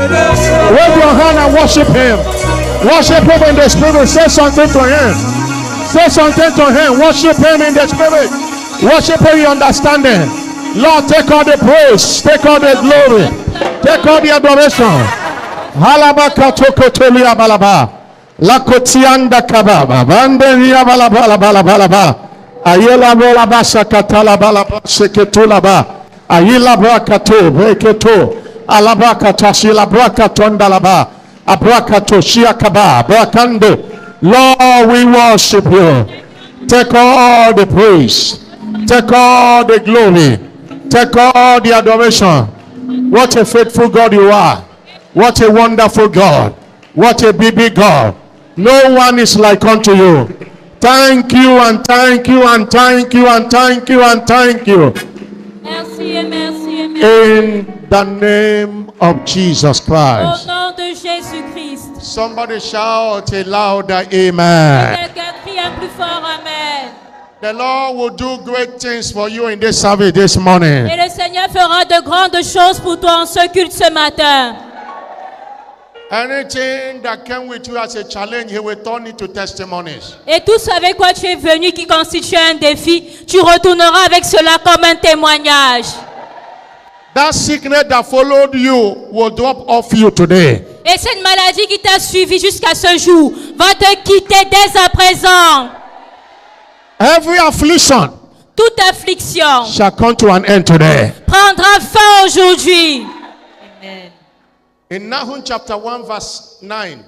Wave your hand and worship him. Worship him in the spirit. Say something to him. Say something to him. Worship him in the spirit. Worship him in understanding. Lord, take all the praise. Take all the glory. Take all the adoration. Halabaka tokotolia balaba. Lakotianda kababa. Banderia balaba balaba. Ayela bola basa katala balaba seketula ba. Ayila brakato breketo. Alabaka shila brakatonda laba. Abrakato shiakaba brakando. Lord, we worship you. Take all the praise. Take all the glory. Take all the adoration. What a faithful God you are. What a wonderful God. What a big God. No one is like unto you. Thank you and thank you and thank you and thank you and thank you. Merci, merci, merci. In the name of Jesus Au Christ. nom de Jésus-Christ. Somebody shout a louder amen. Quelqu'un crie un plus fort amen. The Lord will do great things for you in this service this morning. Et le Seigneur fera de grandes choses pour toi en ce culte ce matin. Anything that came with you as a challenge, he will turn it to testimonies. Et tout ce avec quoi tu es venu qui constitue un défi, tu retourneras avec cela comme un témoignage. That sickness that followed you will drop off you today. Et cette maladie qui t'a suivi jusqu'à ce jour va te quitter dès à présent. Every affliction Toute affliction shall come to an end today. prendra fin aujourd'hui. Amen. In Nahum chapter 1 verse 9.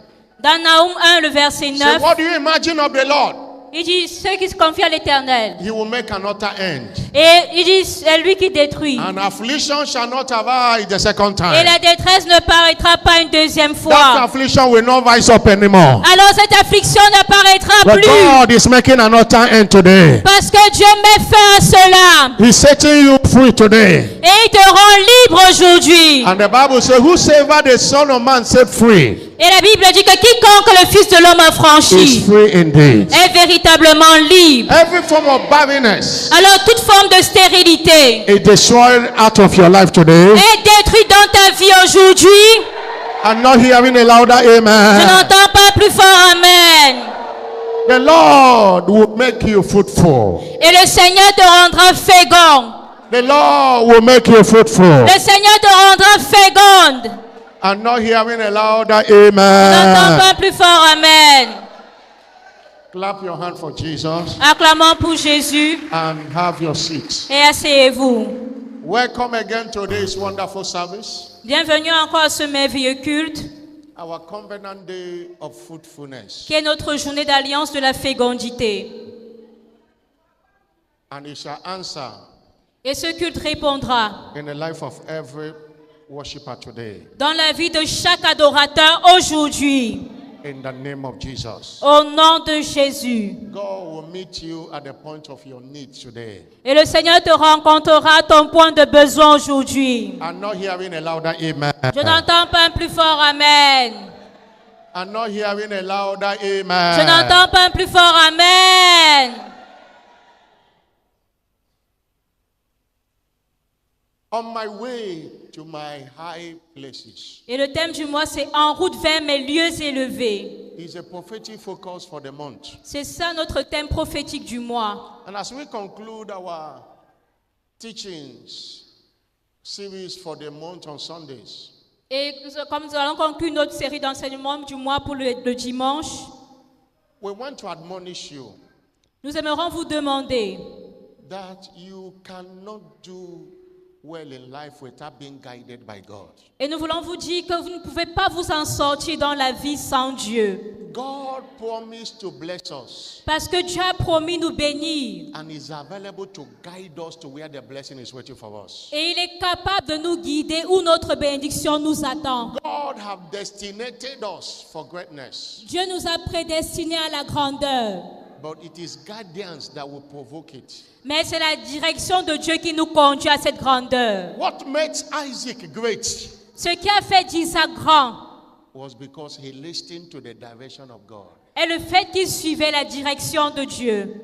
Dans Nahum 1, le verset So 9, what do you imagine of the Lord? il dit, ceux qui se confient à l'Éternel. He will make an utter end. Et il dit, c'est lui qui détruit. And affliction shall not arise the second Et time. la détresse ne paraîtra pas une deuxième That fois. affliction will not rise up anymore. Alors cette affliction n'apparaîtra But plus. God is making an utter end today. Parce que Dieu met fin à cela. He's setting you free today. Et il te rend libre aujourd'hui. And the Bible says, whosoever the Son of Man set free Et la Bible dit que quiconque le Fils de l'homme a is franchi free indeed. est véritablement libre. Every form of barrenness Alors toute forme de stérilité is destroyed out of your life today. est détruite dans ta vie aujourd'hui. I'm not hearing a louder Je amen. n'entends pas plus fort amen. The Lord will make you fruitful. Et le Seigneur te rendra fécond. The Lord will make you fruitful. Le Seigneur te rendra féconde. I'm not hearing a louder Je n'entends amen. pas plus fort amen. Clap your hand for Jesus Acclamons pour Jésus and have your seats. et asseyez-vous. Welcome again to this wonderful service, Bienvenue encore à ce merveilleux culte our covenant day of fruitfulness. qui est notre journée d'alliance de la fécondité. And it shall answer Et ce culte répondra in the life of every worshiper today. dans la vie de chaque adorateur aujourd'hui. In the name of Jesus. Au nom de Jésus. God will meet you at the point of your need today. Et le Seigneur te rencontrera à ton point de besoin aujourd'hui. I'm not hearing a louder amen. Je n'entends pas un plus fort amen. I'm not hearing a louder Je amen. n'entends pas un plus fort amen. On my way to my high places Et le thème du mois, c'est en route vers mes lieux élevés. is a prophetic focus for the month. C'est ça notre thème prophétique du mois. And as we conclude our teachings series for the month on Sundays, Et comme nous allons conclure notre série d'enseignements du mois pour le dimanche, we want to admonish you nous aimerons vous demander that you cannot do well in life without being guided by God. et nous voulons vous dire que vous ne pouvez pas vous en sortir dans la vie sans Dieu. God promised to bless us Parce que Dieu a promis nous bénir. and is available to guide us to where the blessing is waiting for us. Et il est capable de nous guider où notre bénédiction nous attend. God have destinated us for greatness, Dieu nous a prédestinés à la grandeur. but it is guidance that will provoke it. Mais c'est la direction de Dieu qui nous conduit à cette grandeur. What makes Isaac great Ce qui a fait d'Isaac grand was because he listened to the direction of God. est le fait qu'il suivait la direction de Dieu.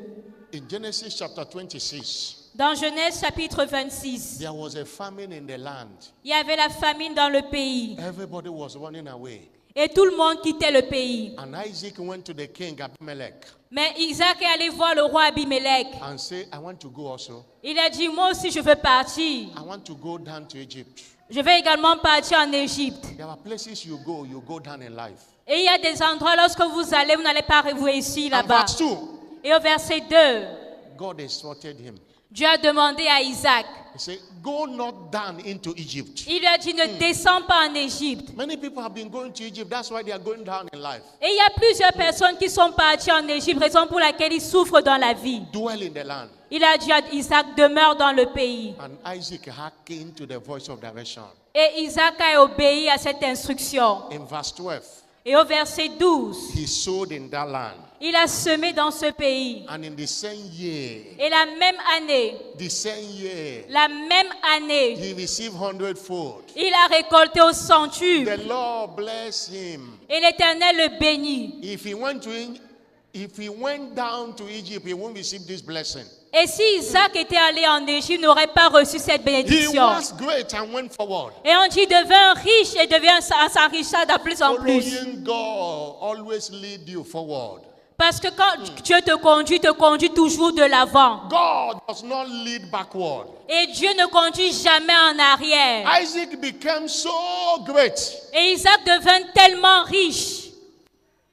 In Genesis chapter 26, Dans Genèse chapitre 26, there was a famine in the land. il y avait la famine dans le pays Everybody was running away. et tout le monde quittait le pays. And Isaac went to the king Abimelech Mais Isaac est allé voir le roi Abimelech. and said, I want to go also. Il a dit, moi aussi je veux partir. I want to go down to Egypt. Je vais également partir en Égypte. There are places you go down in life. Et il y a des endroits, lorsque vous allez, vous n'allez pas réussir And là-bas. verse 2, Et au verset 2, God exhorted him. Dieu a demandé à Isaac. He said, go not down into Egypt. Il lui a dit, ne descends pas en Égypte. Many people have been going to Egypt. That's why they are going down in life. Et il y a plusieurs personnes qui sont parties en Égypte, raison pour laquelle ils souffrent dans la vie. Dwell in the land. Il a dit à Isaac, demeure dans le pays. And Isaac hearkened to the voice of direction. Et Isaac a obéi à cette instruction. In verse 12, Et au verset 12, he sowed in that land. il a semé dans ce pays. And in the same year, Et la même année, he received 100-fold. il a récolté au centuple. The Lord bless him. Et l'Éternel le bénit. If he went down to Egypt, he won't receive this blessing. Et si Isaac était allé en Égypte, il n'aurait pas reçu cette He bénédiction. was great and went forward. Et on dit, il devint riche et s'enrichit de plus en plus. Following God always lead you forward. Parce que quand Dieu te conduit toujours de l'avant. God does not lead backward. Et Dieu ne conduit jamais en arrière. Isaac became so great Et Isaac devint tellement riche,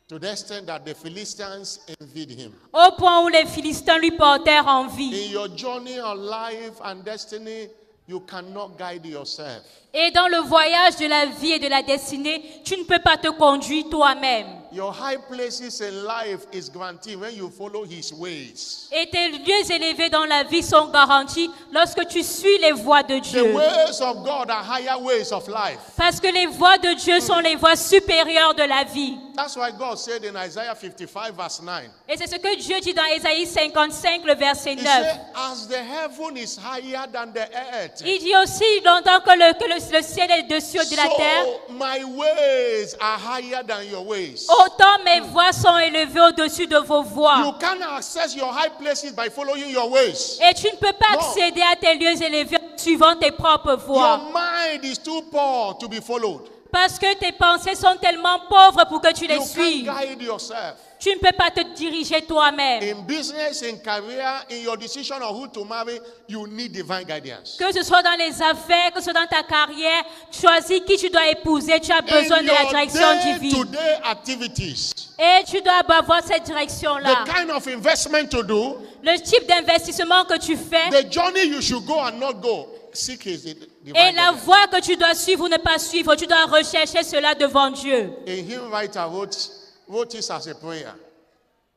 to the extent that the Philistines envied him. au point où les Philistins lui portèrent envie. In your journey of life and destiny, you cannot guide yourself. Et dans le voyage de la vie et de la destinée, tu ne peux pas te conduire toi-même. Your high places in life is guaranteed when you follow his ways. Et tes lieux élevés dans la vie sont garantis lorsque tu suis les voies de The Dieu. ways of God are higher ways of life. Parce que les voies de Dieu sont les voies supérieures de la vie. That's why God said in Isaiah 55 verse 9. Et c'est ce que Dieu dit dans Ésaïe 55, le verset He 9. said, as the heaven is higher than the earth, Il dit aussi, longtemps que le ciel est dessus de la terre, so my ways are higher than your ways. autant mes voies sont élevées au-dessus de vos You voies. can't access your high places by following your ways. Et tu ne peux pas Non. accéder à tes lieux élevés en suivant tes propres Your voies. mind is too poor to be followed. Parce que tes pensées sont tellement pauvres pour que tu les You can't suives. guide yourself. Tu ne peux pas te diriger toi-même. In business, in career, in your decision on who to marry, you need divine guidance. Que ce soit dans les affaires, que ce soit dans ta carrière, choisis qui tu dois épouser. Tu as besoin In de la your direction divine. day-to-day activities, Et tu dois avoir cette direction-là. the kind of investment to do, Le type d'investissement que tu fais the journey you should go and not go, seek his divine et la guidance. voie que tu dois suivre ou ne pas suivre, tu dois rechercher cela devant Dieu. A hymn writer wrote this as a prayer.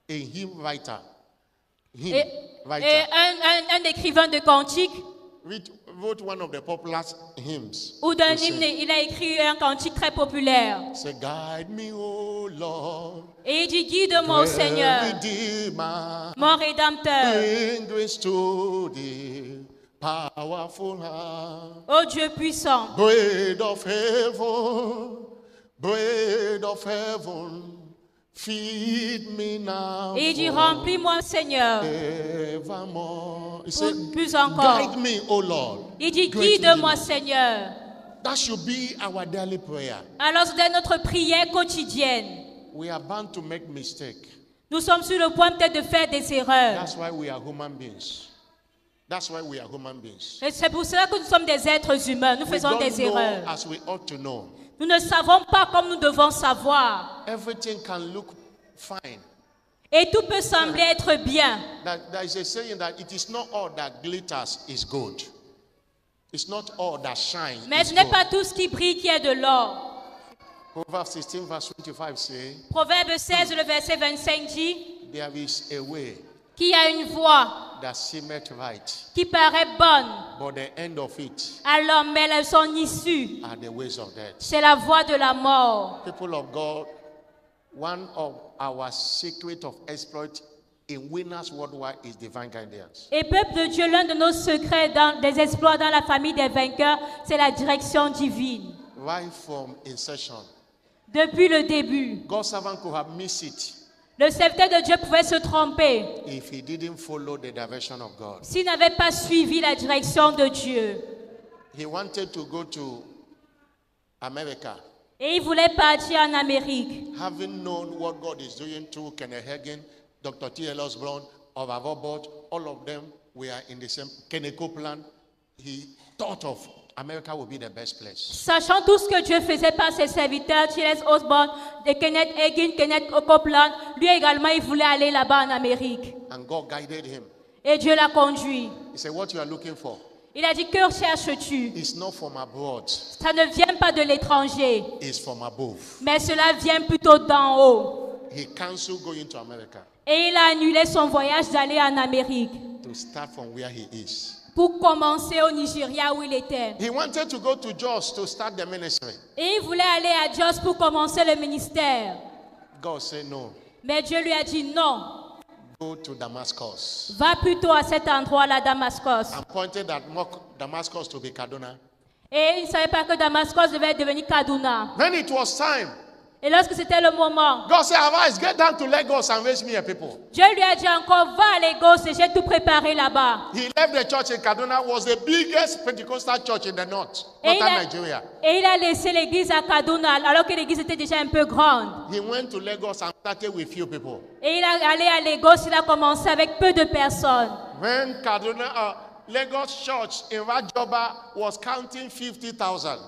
A hymn writer. Hymn Et writer. un écrivain de cantique Wrote one of the popular hymns. ou d'un We hymne, sing. il a écrit un cantique très populaire. Say, guide me, O Lord, Et il dit, guide-moi au Seigneur, Redeemer, mon Rédempteur, bring grace to thee, powerful hand, ô Dieu puissant. bread of heaven, feed me now, Et il dit, remplis-moi, Seigneur. evermore. He said, Plus encore. guide me, O Lord. Il dit, Great guide-moi, Redeemer. Seigneur. That should be our daily prayer. Alors, c'est notre prière quotidienne. We are bound to make mistakes. Nous sommes sur le point peut-être de faire des erreurs. That's why we are human beings. That's why we are human beings. Et c'est pour cela que nous sommes des êtres humains. Nous We faisons don't des know erreurs. as we ought to know. Nous ne savons pas comme nous devons savoir. Everything can look fine. Et tout peut sembler être bien. There is a saying that it is not all that glitters is gold. It's not all that shines Mais is ce n'est gold. pas tout ce qui brille qui est de l'or. Proverbs 16 verse 25 say, Proverbe 16, le verset 25 dit there is a way qu'il y a une voie that seemeth right, qui paraît bonne but the end of it à l'homme, mais son issue, are the ways of death. c'est la voie de la mort. People of God, one of our secret of exploit in winners worldwide is divine guidance. Et peuple de Dieu, l'un de nos secrets dans des exploits dans la famille des vainqueurs, c'est la direction divine. Right from inception, Depuis le début, God's servant could have missed it. Le serviteur de Dieu pouvait se tromper if he didn't follow the direction of God. s'il n'avait pas suivi la direction de Dieu. He wanted to go to America, Et il voulait partir en Amérique. having known what God is doing through Kenneth Hagin, Dr. T.L. Osborne, of Avobot, all of them were in the same Kenneth Copeland. He thought of America would be the best place. Sachant tout ce que Dieu faisait par ses serviteurs, T.L. Osborne, de Kenneth Hagin, Kenneth Copeland, lui également, il voulait aller là-bas en Amérique. And God guided him. Et Dieu l'a conduit. He said, what you are looking for Il a dit, que cherches-tu? is not from abroad, Ça ne vient pas de l'étranger, it's from above. mais cela vient plutôt d'en haut. He canceled going to America Et il a annulé son voyage d'aller en Amérique to start from where he is. pour commencer au Nigeria où il était. He wanted to go to Jos to start the ministry. Et il voulait aller à Jos pour commencer le ministère. God said, no, Mais Dieu lui a dit non, go to Damascus. va plutôt à cet endroit-là, Damascus. And pointed at Damascus to be Kaduna. Et il ne savait pas que Damascus devait devenir Kaduna. When it was time, Et lorsque c'était le moment, God said, arise, get down to Lagos and raise me a people. Dieu lui a dit encore, va à Lagos et j'ai tout préparé là-bas. He left the church in Kaduna, was the biggest Pentecostal church in the north, northern Nigeria. Et il a laissé l'église à Kaduna alors que l'église était déjà un peu grande. He went to Lagos and started with few people. Et il est allé à Lagos, il a commencé avec peu de personnes. When Lagos church in Rajoba was counting 50,000.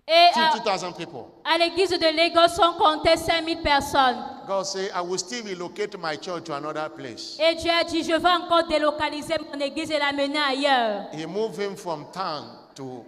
Et 50,000 people. à l'église de Lagos, on comptait 5000 personnes. God said, I will still relocate my church to another place. Et Dieu a dit, je vais encore délocaliser mon église et l'amener ailleurs. He moved him from town to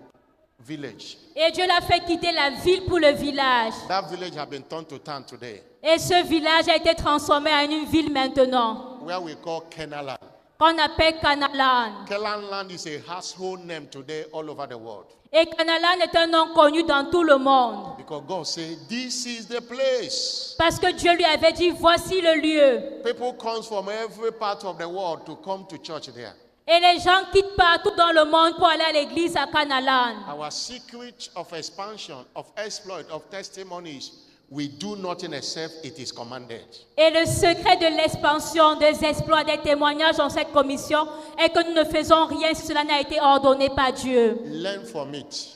village. Et Dieu l'a fait quitter la ville pour le village. That village has been turned to town today, Et ce village a été transformé en une ville maintenant, where we call Kenaland. qu'on appelle Canalan. Kenaland is a household name today all over the world. Et Canalan est un nom connu dans tout le monde. Because God said, this is the place. Parce que Dieu lui avait dit, voici le lieu. People come from every part of the world to come to church there. Et les gens quittent partout dans le monde pour aller à l'église à Canalan. Our secret of expansion, of exploit, of testimonies, we do nothing except it is commanded. Et le secret de l'expansion, des exploits, des témoignages dans cette commission est que nous ne faisons rien si cela n'a été ordonné par Dieu. Learn from it.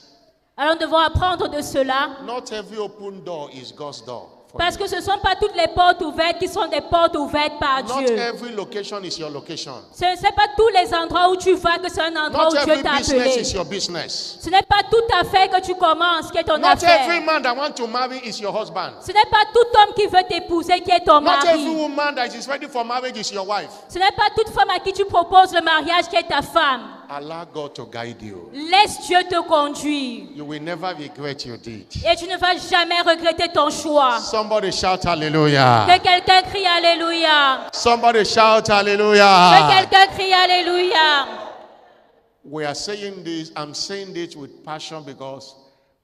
Alors nous devons apprendre de cela. Not every open door is God's door. Parce que ce ne sont pas toutes les portes ouvertes qui sont des portes ouvertes par Not Dieu. every location is your location. Ce n'est pas tous les endroits où tu vas que c'est un endroit Not où Dieu every t'a business appelé. is your business. Ce n'est pas toute affaire que tu commences qui est ton Not every affaire. man that wants to marry is your husband. Ce n'est pas tout homme qui veut t'épouser qui est ton Not every mari. woman that is ready for marriage is your wife. Ce n'est pas toute femme à qui tu proposes le mariage qui est ta femme. Allow God to guide you. Laisse Dieu te conduire. You will never regret your deed. Et tu ne vas jamais regretter ton choix. Somebody shout hallelujah. Que quelqu'un crie Alléluia. Somebody shout Que hallelujah. quelqu'un crie Alléluia. We are saying this, I'm saying this with passion because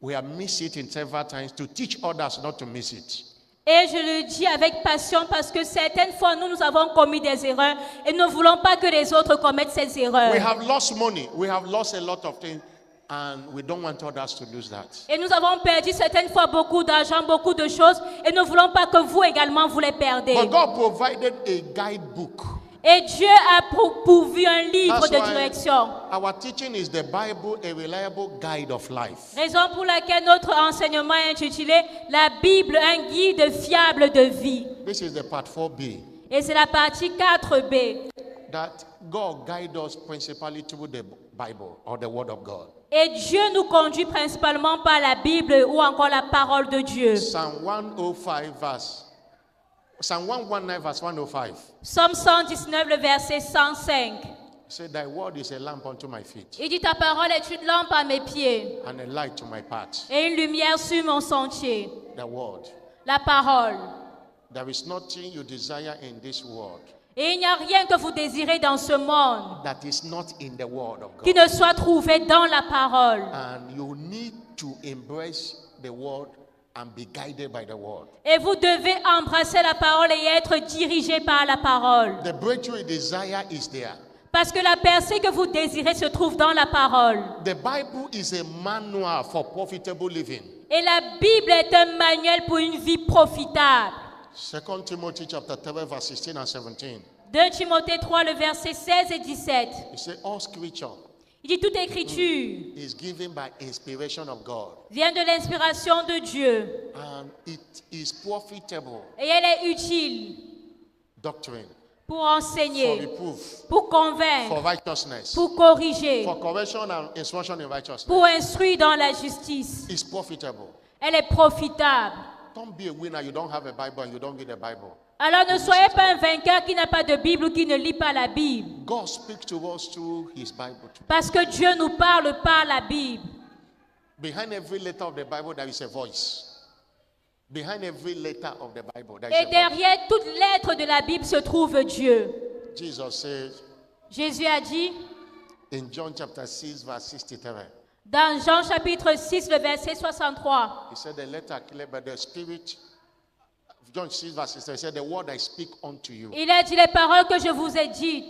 we have missed it in several times to teach others not to miss it. Et je le dis avec passion parce que certaines fois, nous avons commis des erreurs et nous ne voulons pas que les autres commettent ces erreurs. We have lost money. We have lost a lot of things and we don't want others to lose that. Et nous avons perdu certaines fois beaucoup d'argent, beaucoup de choses et nous ne voulons pas que vous également vous les perdez. But God provided a guidebook. Et Dieu a pourvu un livre That's de why direction. our teaching is the Bible, a reliable guide of life. Raison pour laquelle notre enseignement est intitulé La Bible, un guide fiable de vie. This is the part 4b. Et c'est la partie 4b. That God guides us principally through the Bible or the Word of God. Et Dieu nous conduit principalement par la Bible ou encore la parole de Dieu. Psalm 119 verse 105. Psaume 119, le verset 105. Say, thy word is a lamp unto my feet Il dit, ta parole est une lampe à mes pieds and a light to my path. et une lumière sur mon sentier. The word. La parole. There is nothing you desire in this world Et il n'y a rien que vous désirez dans ce monde that is not in the word of qui God. ne soit trouvé dans la parole. And you need to embrace the word and be guided by the word. Et vous devez embrasser la parole et être dirigé par la parole. The breakthrough you desire is there. Parce que la percée que vous désirez se trouve dans la parole. The Bible is a manual for profitable living. Et la Bible est un manuel pour une vie profitable. 2 Timothy chapter 3 verse 16 and 17. 2 Timothée 3, le verset 16 et 17. He said, all scripture Il dit toute écriture is given by inspiration of God, vient de l'inspiration de Dieu and it is profitable et elle est utile doctrine, pour for enseigner, reproof, pour convaincre, for righteousness, pour corriger, for correction and instruction in righteousness. pour instruire dans la justice. It's profitable. Elle est profitable. Don't be a winner. You don't have a Bible and you don't read the Bible. Alors ne soyez pas un vainqueur qui n'a pas de Bible ou qui ne lit pas la Bible. God speaks to us through His Bible too. Parce que Dieu nous parle par la Bible. Behind every letter of the Bible, there is a voice. Behind every letter of the Bible, there is Et a voice. derrière toute lettre de la Bible se trouve Dieu. Jesus said Jésus a dit in John chapter 6, verse 63, dans Jean chapitre 6, le verset 63. He said, the letter clear, but the Spirit. John 6, verse 63, he said, the word I speak unto you, Il a dit les paroles que je vous ai dites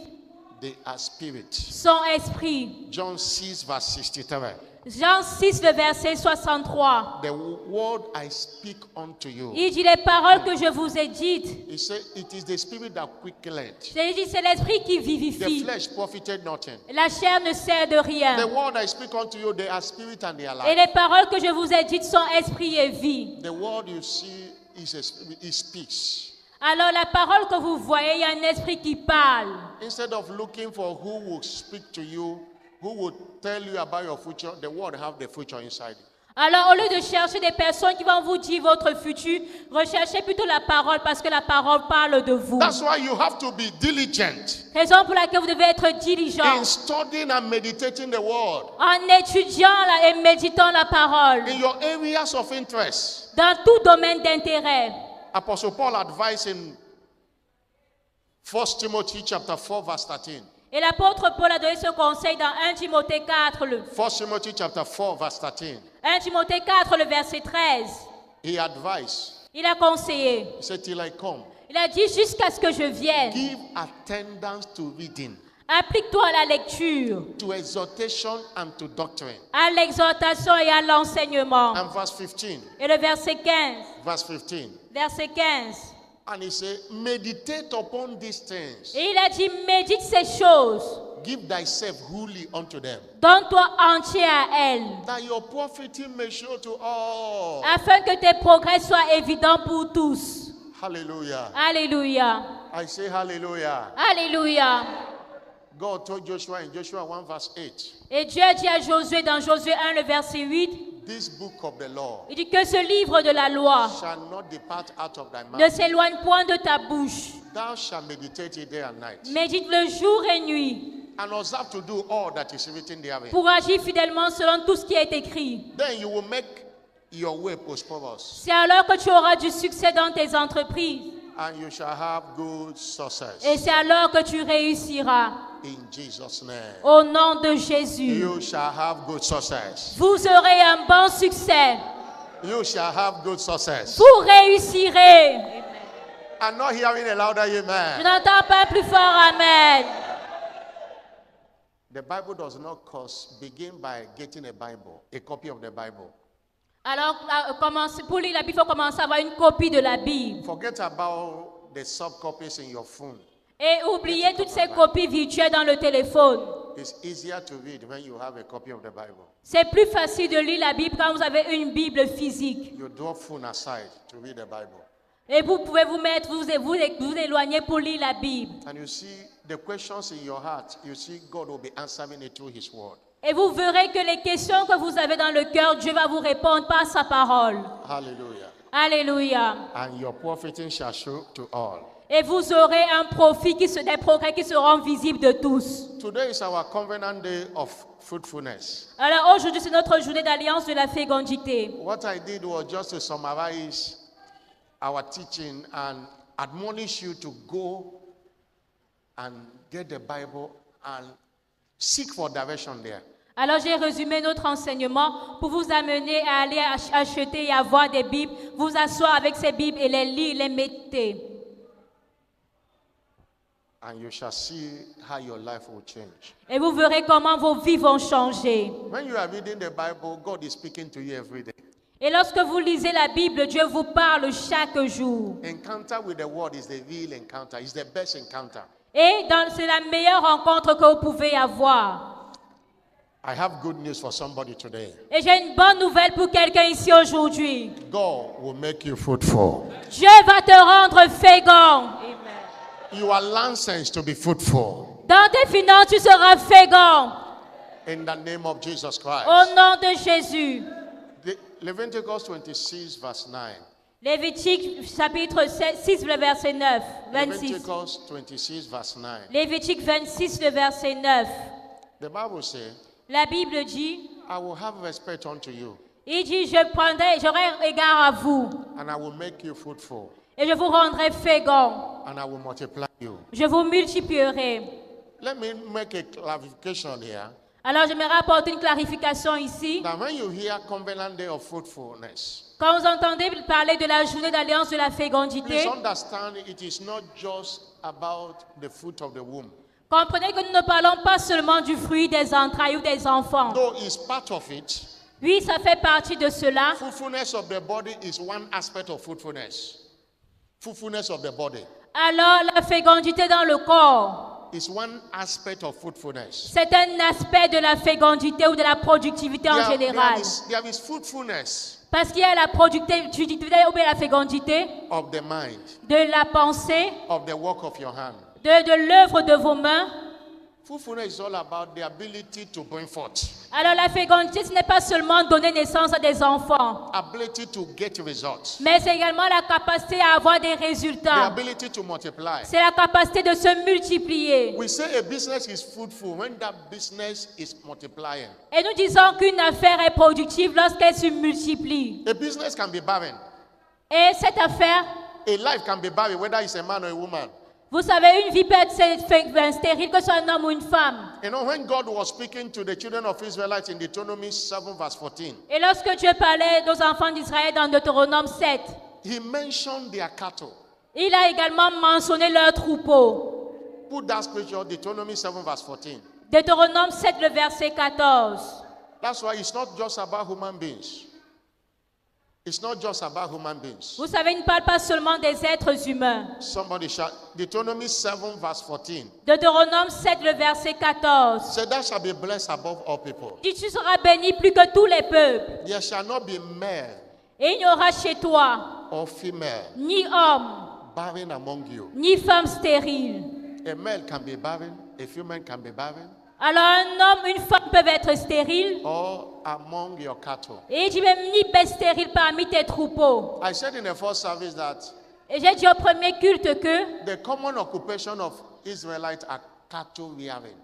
they are spirit. sont esprit. John 6, verse 63. Jean 6, le verset 63. The word I speak unto you. Il dit les paroles que je vous ai dites. He said, it is the spirit that quickeneth. Il dit c'est l'esprit qui The vivifie. flesh profited nothing. La chair ne sert de The rien. word I speak unto you, they are spirit and they are Et life. les paroles que je vous ai dites sont esprit et vie. The word you see is a spirit, it speaks. Alors la parole que vous voyez, il y a un esprit qui parle. Instead of looking for who will speak to you, who will tell you about your future, the word have the future inside you. Alors au lieu de chercher des personnes qui vont vous dire votre futur, recherchez plutôt la parole parce que la parole parle de vous. That's why you have to be diligent Raison pour laquelle vous devez être diligent in studying and meditating the word en étudiant et méditant la parole in your areas of interest. dans tout domaine d'intérêt. Apostle Paul advised in 1 Timothy chapter 4 verse 13. Et l'apôtre Paul a donné ce conseil dans 1 Timothée 4, 1 Timothy chapter 4 verse 13. 1 Timothée 4, le verset 13. He advised, Il a conseillé. he said, till I come, Il a dit jusqu'à ce que je vienne. give attendance to reading, Applique-toi à la lecture, to exhortation and to doctrine. à l'exhortation et à l'enseignement. And verse 15, Et le verset 15. verse 15. Verset 15. And he said, meditate upon these things. Et il a dit, médite ces choses. Give thyself wholly unto them, Donne-toi entier à elles, that your profiting may show to all. afin que tes progrès soient évidents pour tous. Hallelujah. Alléluia. I say hallelujah. Alléluia. God told Joshua in Joshua 1 verse 8, Et Dieu a dit à Josué dans Josué 1, le verset 8, this book of the law il dit que ce livre de la loi shall not depart out of thy ne mouth. s'éloigne point de ta bouche. Thou shalt meditate it day and night, Médite-le jour et nuit and observe to do all that is written therein. pour agir fidèlement selon tout ce qui est écrit. Then you will make your way prosperous, C'est alors que tu auras du succès dans tes entreprises. and you shall have good success. Et c'est alors que tu réussiras. In Jesus' name. Au nom de Jésus. You shall have good success. Vous aurez un bon succès. You shall have good success. Vous réussirez. I'm not hearing a louder Je amen. n'entends pas plus fort Amen. The Bible does not begin by getting a Bible, a copy of the Bible. Alors, pour lire la Bible, il faut commencer à avoir une copie de la Bible. Forget about the subcopies in your phone. Et oubliez toutes ces copies virtuelles dans le téléphone. It's easier to read when you have a copy of the Bible. C'est plus facile de lire la Bible quand vous avez une Bible physique. You drop phone aside to read the Bible. Et vous pouvez vous éloigner pour lire la Bible. And you see the questions in your heart, you see God will be answering it through His word. Et vous verrez que les questions que vous avez dans le cœur, Dieu va vous répondre par sa parole. Hallelujah. Alléluia. And your profiting shall show to all. Et vous aurez un profit, des progrès qui seront visibles de tous. Today is our covenant day of fruitfulness. Alors aujourd'hui, c'est notre journée d'alliance de la fécondité. What I did was just to summarize our teaching and admonish you to go and get the Bible and seek for direction there. Alors j'ai résumé notre enseignement pour vous amener à aller acheter et avoir des Bibles, vous asseoir avec ces Bibles et les lire, les méditer. And you shall see how your life will change. Et vous verrez comment vos vies vont changer. When you are reading the Bible, God is speaking to you every day. Et lorsque vous lisez la Bible, Dieu vous parle chaque jour. Encounter with the word is the real encounter. It's the best encounter. Et c'est la meilleure rencontre que vous pouvez avoir. I have good news for somebody today. Et j'ai une bonne nouvelle pour quelqu'un ici aujourd'hui. God will make you fruitful. Dieu va te rendre fécond. You are licensed to be fruitful. Dans tes finances, tu seras fécond. In the name of Jesus Christ. Au nom de Jésus. Leviticus 26 verse 9. Lévitique chapitre 6, le verset 9. 26. Leviticus 26 verse 9. Lévitique 26, le verset 9. The Bible says, La Bible dit, I will have respect unto you, il dit, j'aurai égard à vous, and I will make you fruitful, et je vous rendrai fécond, and I will multiply you. je vous multiplierai. Let me make a clarification here. Alors, j'aimerais apporter une clarification ici. That when you hear Covenant Day of Fruitfulness, Quand vous entendez parler de la journée d'alliance de la please fécondité, understand it is not just about the fruit of the womb. comprenez que nous ne parlons pas seulement du fruit des entrailles ou des enfants. Though it's part of it, Oui, ça fait partie de cela. fruitfulness of the body is one aspect of fruitfulness. Fruitfulness of the body Alors, la fécondité dans le corps, is one aspect of fruitfulness. c'est un aspect de la fécondité ou de la productivité en général. There is fruitfulness Parce qu'il y a la productivité ou bien la fécondité of the mind, de la pensée, of the work of your hand. de l'œuvre de vos mains. Fruitfulness is all about the ability to bring forth, Alors la fécondité, ce n'est pas seulement donner naissance à des enfants, ability to get results, mais c'est également la capacité à avoir des the résultats. ability to multiply. C'est la capacité de se multiplier. We say a business is fruitful when that business is multiplying. Et nous disons qu'une affaire est productive lorsqu'elle se multiplie. A business can be barren. Et cette affaire, A life can be barren, whether it's a man or a woman. vous savez, une vie peut être stérile, que ce soit un homme ou une femme. You know, when God was speaking to the children of Israelites in Deuteronomy 7 verse 14, Et lorsque Dieu parlait aux enfants d'Israël dans Deutéronome 7, He mentioned their cattle. il a également mentionné leurs troupeaux. Put that scripture, Deuteronomy 7 verse 14. Deutéronome 7, le verset 14. That's why it's not just about human beings. It's not just about human beings. Vous savez, il ne parle pas seulement des êtres humains. Somebody shout, Deuteronomy 7 verse 14. Deutéronome 7, le verset 14. Say, thou shalt be blessed above all people. Dit, tu seras béni plus que tous les peuples. There shall not be male Et il n'y aura chez toi or female ni homme, barren among you. ni femme stérile. A male can be barren, a female can be barren, Alors un homme, une femme peuvent être stériles. or among your cattle. Et il dit même ni bête stérile parmi tes troupeaux. I said in the first service that Et j'ai dit au premier culte que, the common occupation of Israelites are cattle rearing.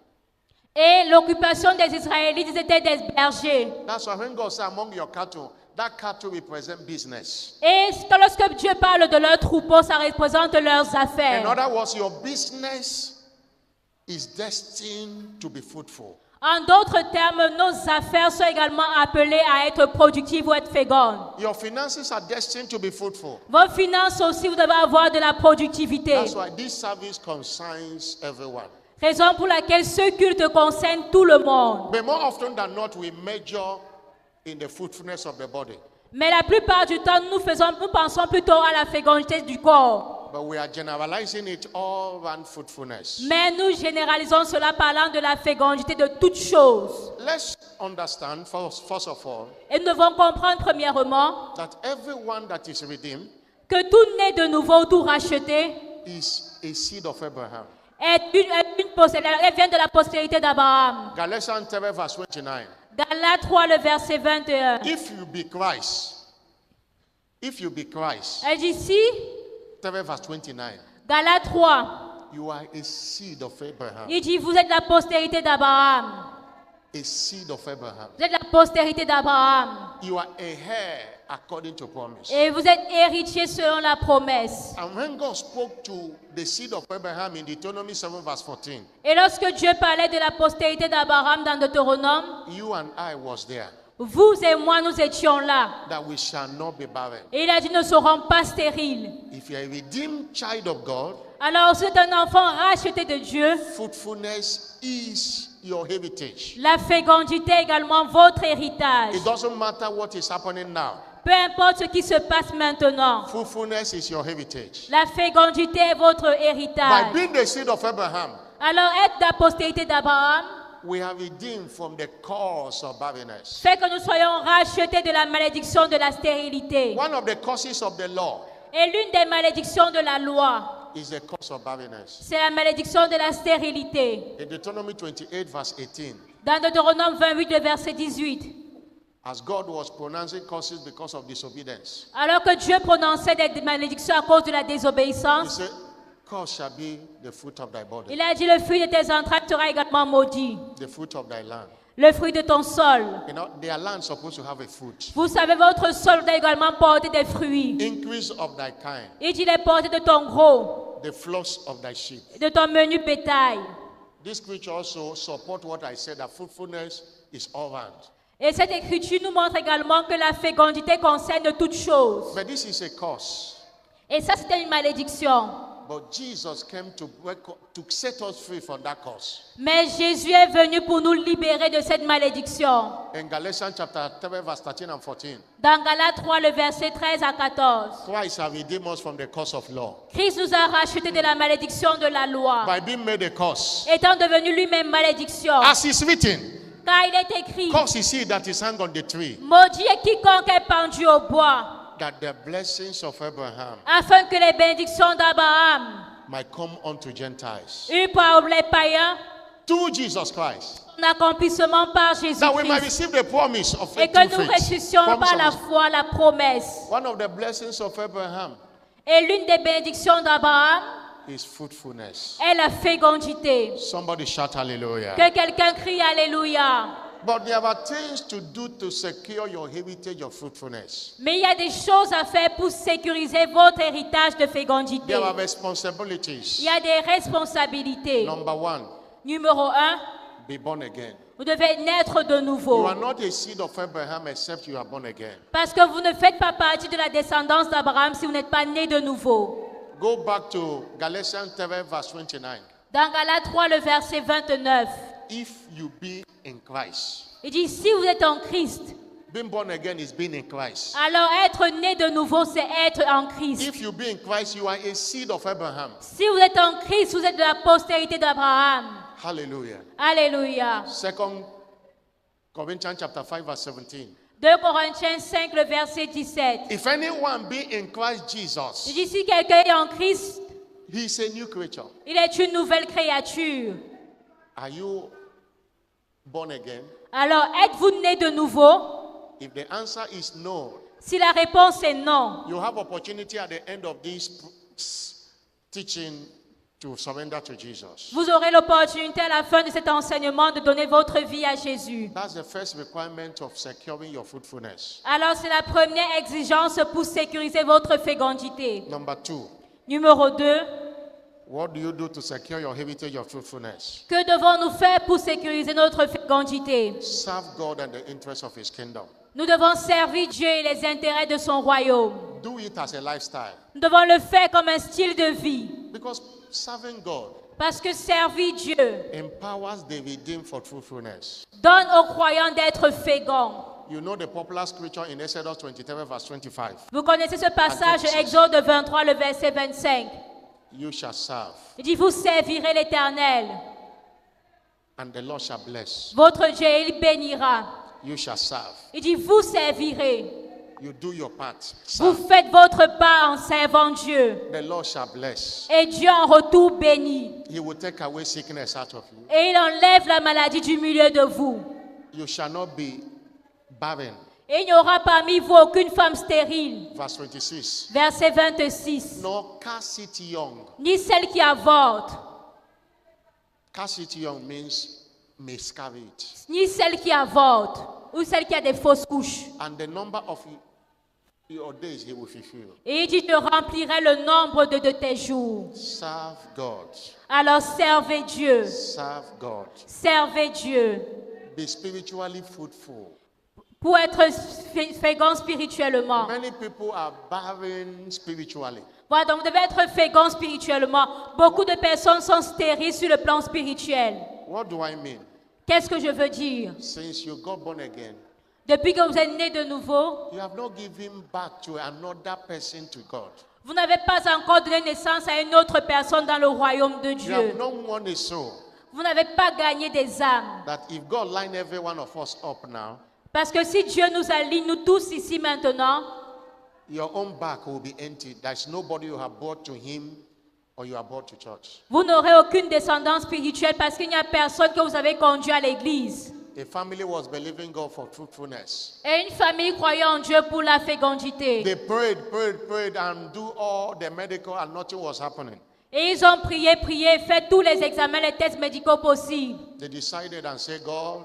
et l'occupation des Israélites, ils étaient des bergers. That's why when God said among your cattle, that cattle represent business. Et lorsque Dieu parle de leurs troupeaux, ça représente leurs In affaires. other words, your business is destined to be fruitful. En d'autres termes, nos affaires sont également appelées à être productives ou être fécondes. Your finances are destined to be fruitful. Vos finances aussi, vous devez avoir de la productivité. That's why this service concerns everyone. Raison pour laquelle ce culte concerne tout le monde. But more often than not, we major in the fruitfulness of the body. Mais la plupart du temps, nous pensons plutôt à la fécondité du corps. But we are generalizing it all around fruitfulness. Mais nous généralisons cela parlant de la fécondité de toutes choses. Let's understand, first of all, Et nous devons comprendre premièrement that everyone that is redeemed que tout né de nouveau, tout racheté, is a seed of Abraham. elle vient de la postérité d'Abraham. Galatians 3 verse 29. Galates 3, le verset 21. If you be Christ, Elle dit ici, 3 verse 29, Galates 3, you are a seed of Abraham. il dit, vous êtes la postérité d'Abraham. A seed of Abraham. Vous êtes la postérité d'Abraham. You are a heir according to promise. Et vous êtes héritier selon la promesse. And when God spoke to the seed of Abraham in Deuteronomy 7 verse 14, Et lorsque Dieu parlait de la postérité d'Abraham dans Deutéronome, you and I was there, vous et moi, nous étions là. that we shall not be barren. Et il a dit, ne serons pas stériles. If you are a redeemed child of God, Alors, c'est un enfant racheté de Dieu. fruitfulness is your heritage. La fécondité est également votre héritage. It doesn't matter what is happening now. Peu importe ce qui se passe maintenant. Fruitfulness is your heritage. La fécondité est votre By héritage. being the seed of Abraham, Alors être la postérité d'Abraham we are redeemed from the curse of barrenness. fait que nous soyons rachetés de la malédiction de la stérilité. One of the causes of the law Et l'une des malédictions de la loi, is the curse of barrenness. c'est la malédiction de la stérilité. In Deuteronomy 28, verse 18, Dans Deutéronome 28, le verset 18. as God was pronouncing curses because of disobedience, Alors que Dieu prononçait des malédictions à cause de la He désobéissance, said, curse shall be the fruit of thy body, il a dit le fruit de tes entrailles sera également maudit. the fruit of thy land. Le fruit de ton sol. You know, their land is supposed to have a fruit. Vous savez, votre sol doit également porter des fruits. Increase of thy kind, Il dit les porter de ton gros, the flocks of thy sheep. de ton menu bétail. This scripture also support what I said, that fruitfulness is all round. Et cette écriture nous montre également que la fécondité concerne toutes choses. But this is a curse. Et ça, c'était une malédiction. But Jesus came to set us free from that curse. Mais Jésus est venu pour nous libérer de cette malédiction. In Galatians chapter 3, verse 13 and 14, Dans Galates 3, le verset 13 à 14. Christ has redeemed us from the curse of law. Christ nous a rachetés de la malédiction de la loi, By being made a curse. étant devenu lui-même malédiction. As is written, Car il est écrit, curse is he that is hung on the tree, maudit est quiconque est pendu au bois, that the blessings of Abraham afin que les bénédictions d'Abraham might come unto Gentiles. eues par les païens, Through Jesus Christ. un accomplissement par That we might Jésus-Christ, receive the promise of et faith. que through nous faith. ressuscions Promise par la of- foi la promesse. One of the blessings of Abraham Et l'une des bénédictions d'Abraham is fruitfulness. est la fécondité. Somebody shout hallelujah. Que quelqu'un crie Alléluia. But there are things to do to secure your heritage of fruitfulness. Mais il y a des choses à faire pour sécuriser votre héritage de fécondité. There are Il responsibilities. y a des responsabilités. Number one, Numéro 1, be born again. vous devez naître de You nouveau. are not a seed of Abraham except you are born again. Parce que vous ne faites pas partie de la descendance d'Abraham si vous n'êtes pas né de nouveau. Go back to Galatians 3, verse 29. Dans Galates 3, le verset 29, If you be in Christ. il dit, si vous êtes en Christ, Being born again is being in Christ. alors être né de nouveau, c'est être en Christ. If you be in Christ, you are a seed of Abraham. Si vous êtes en Christ, vous êtes de la postérité d'Abraham. Hallelujah. Alléluia. 2 Corinthians chapter 5, verse 17. 2 Corinthiens 5, le verset 17. If anyone be in Christ Il Jesus, dit, si quelqu'un est en Christ, he is a new creature. il est une nouvelle créature. Are you born again? Alors, êtes-vous né de nouveau? If the answer is no, Si la réponse est non, you have opportunity at the end of this teaching to surrender to Jesus. vous aurez l'opportunité à la fin de cet enseignement de donner votre vie à Jésus. That's the first requirement of securing your fruitfulness. Alors, c'est la première exigence pour sécuriser votre fécondité. Number two, Numéro 2, what do you do to secure your heritage of fruitfulness? que devons-nous faire pour sécuriser notre fécondité? Serve God and the interests of His kingdom. Nous devons servir Dieu et les intérêts de son royaume. Do it as a lifestyle. Nous devons le faire comme un style de vie. Because serving God Parce que servir Dieu empowers the redeemed for fruitfulness. donne aux croyants d'être féconds. You know the popular scripture in Exodus 23, verse 25. Vous connaissez ce passage, Exode. Exode 23, le verset 25. You shall serve, Il dit, vous servirez l'Éternel. and the Lord shall bless. Votre Dieu, il bénira. You shall serve. Il dit, vous servirez. You do your part. Vous Serve. faites votre part en servant Dieu. The Lord shall bless. Et Dieu en retour bénit. He will take away sickness out of you. Et il enlève la maladie du milieu de vous. You shall not be barren. Et il n'y aura parmi vous aucune femme stérile. Verse 26. Verset 26. Nor cast it young. Ni celle qui avorte, Cast it young means miscarriage. ni celle qui avorte, ou celle qui a des fausses couches. And the number of your days He will fulfill. Et il dit, je remplirai le nombre de tes jours. Serve God. Alors servez Dieu. Serve God. Servez Dieu. Be spiritually fruitful. Pour être fécond spirituellement. Many people are barren spiritually. Voilà, donc vous devez être fécond spirituellement. Beaucoup de personnes sont stériles sur le plan spirituel. What do I mean? Qu'est-ce que je veux dire? Since you got born again, Depuis que vous êtes né de nouveau, you have not given back to another person to God. vous n'avez pas encore donné naissance à une autre personne dans le royaume de You have Dieu. not won a soul. Vous n'avez pas gagné des âmes. That if God line every one of us up now, Parce que si Dieu nous aligne, nous tous ici maintenant, your own back will be empty. There's nobody you have brought to Him or you have brought to church. vous n'aurez aucune descendance spirituelle parce qu'il n'y a personne que vous avez conduit à l'église. A family was believing God for fruitfulness. Et une famille croyait en Dieu pour la fécondité. They prayed, and do all the medical, and nothing was happening. Et ils ont prié, fait tous les examens, les tests médicaux possibles. They decided and said, God,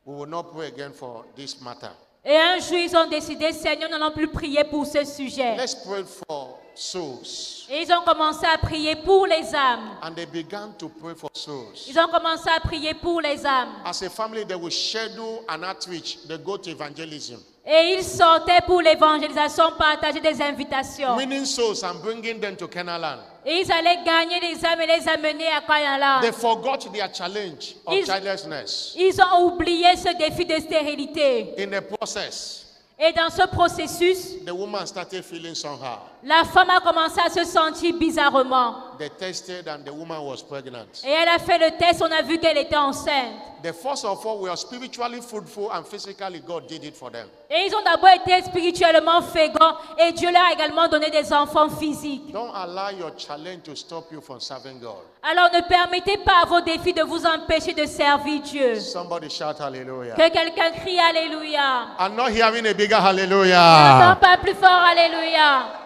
we will not pray again for this matter. Et un jour, ils ont décidé, Seigneur, nous n'allons plus prier pour ce sujet. Let's pray for souls. Et ils ont commencé à prier pour les âmes. And they began to pray for souls. Ils ont commencé à prier pour les âmes. As a family, they will schedule an outreach. They go to evangelism. Et ils sortaient pour l'évangélisation, partager des invitations. Winning souls and bringing them to Canaan. Et ils allaient gagner les âmes et les amener à Canaan. They forgot their challenge of childlessness. Ils ont oublié ce défi de stérilité. In the process, Et dans ce processus, the woman started feeling somehow. la femme a commencé à se sentir bizarrement. They tested and the woman was pregnant. Et elle a fait le test, on a vu qu'elle était enceinte. The first of all were spiritually fruitful and physically God did it for them. Et ils ont d'abord été spirituellement féconds et Dieu leur a également donné des enfants physiques. Don't allow your challenge to stop you from serving God. Alors ne permettez pas à vos défis de vous empêcher de servir Dieu. Somebody shout hallelujah. Que quelqu'un crie Alléluia. I'm not hearing a bigger N'entends hallelujah. pas plus fort Alléluia.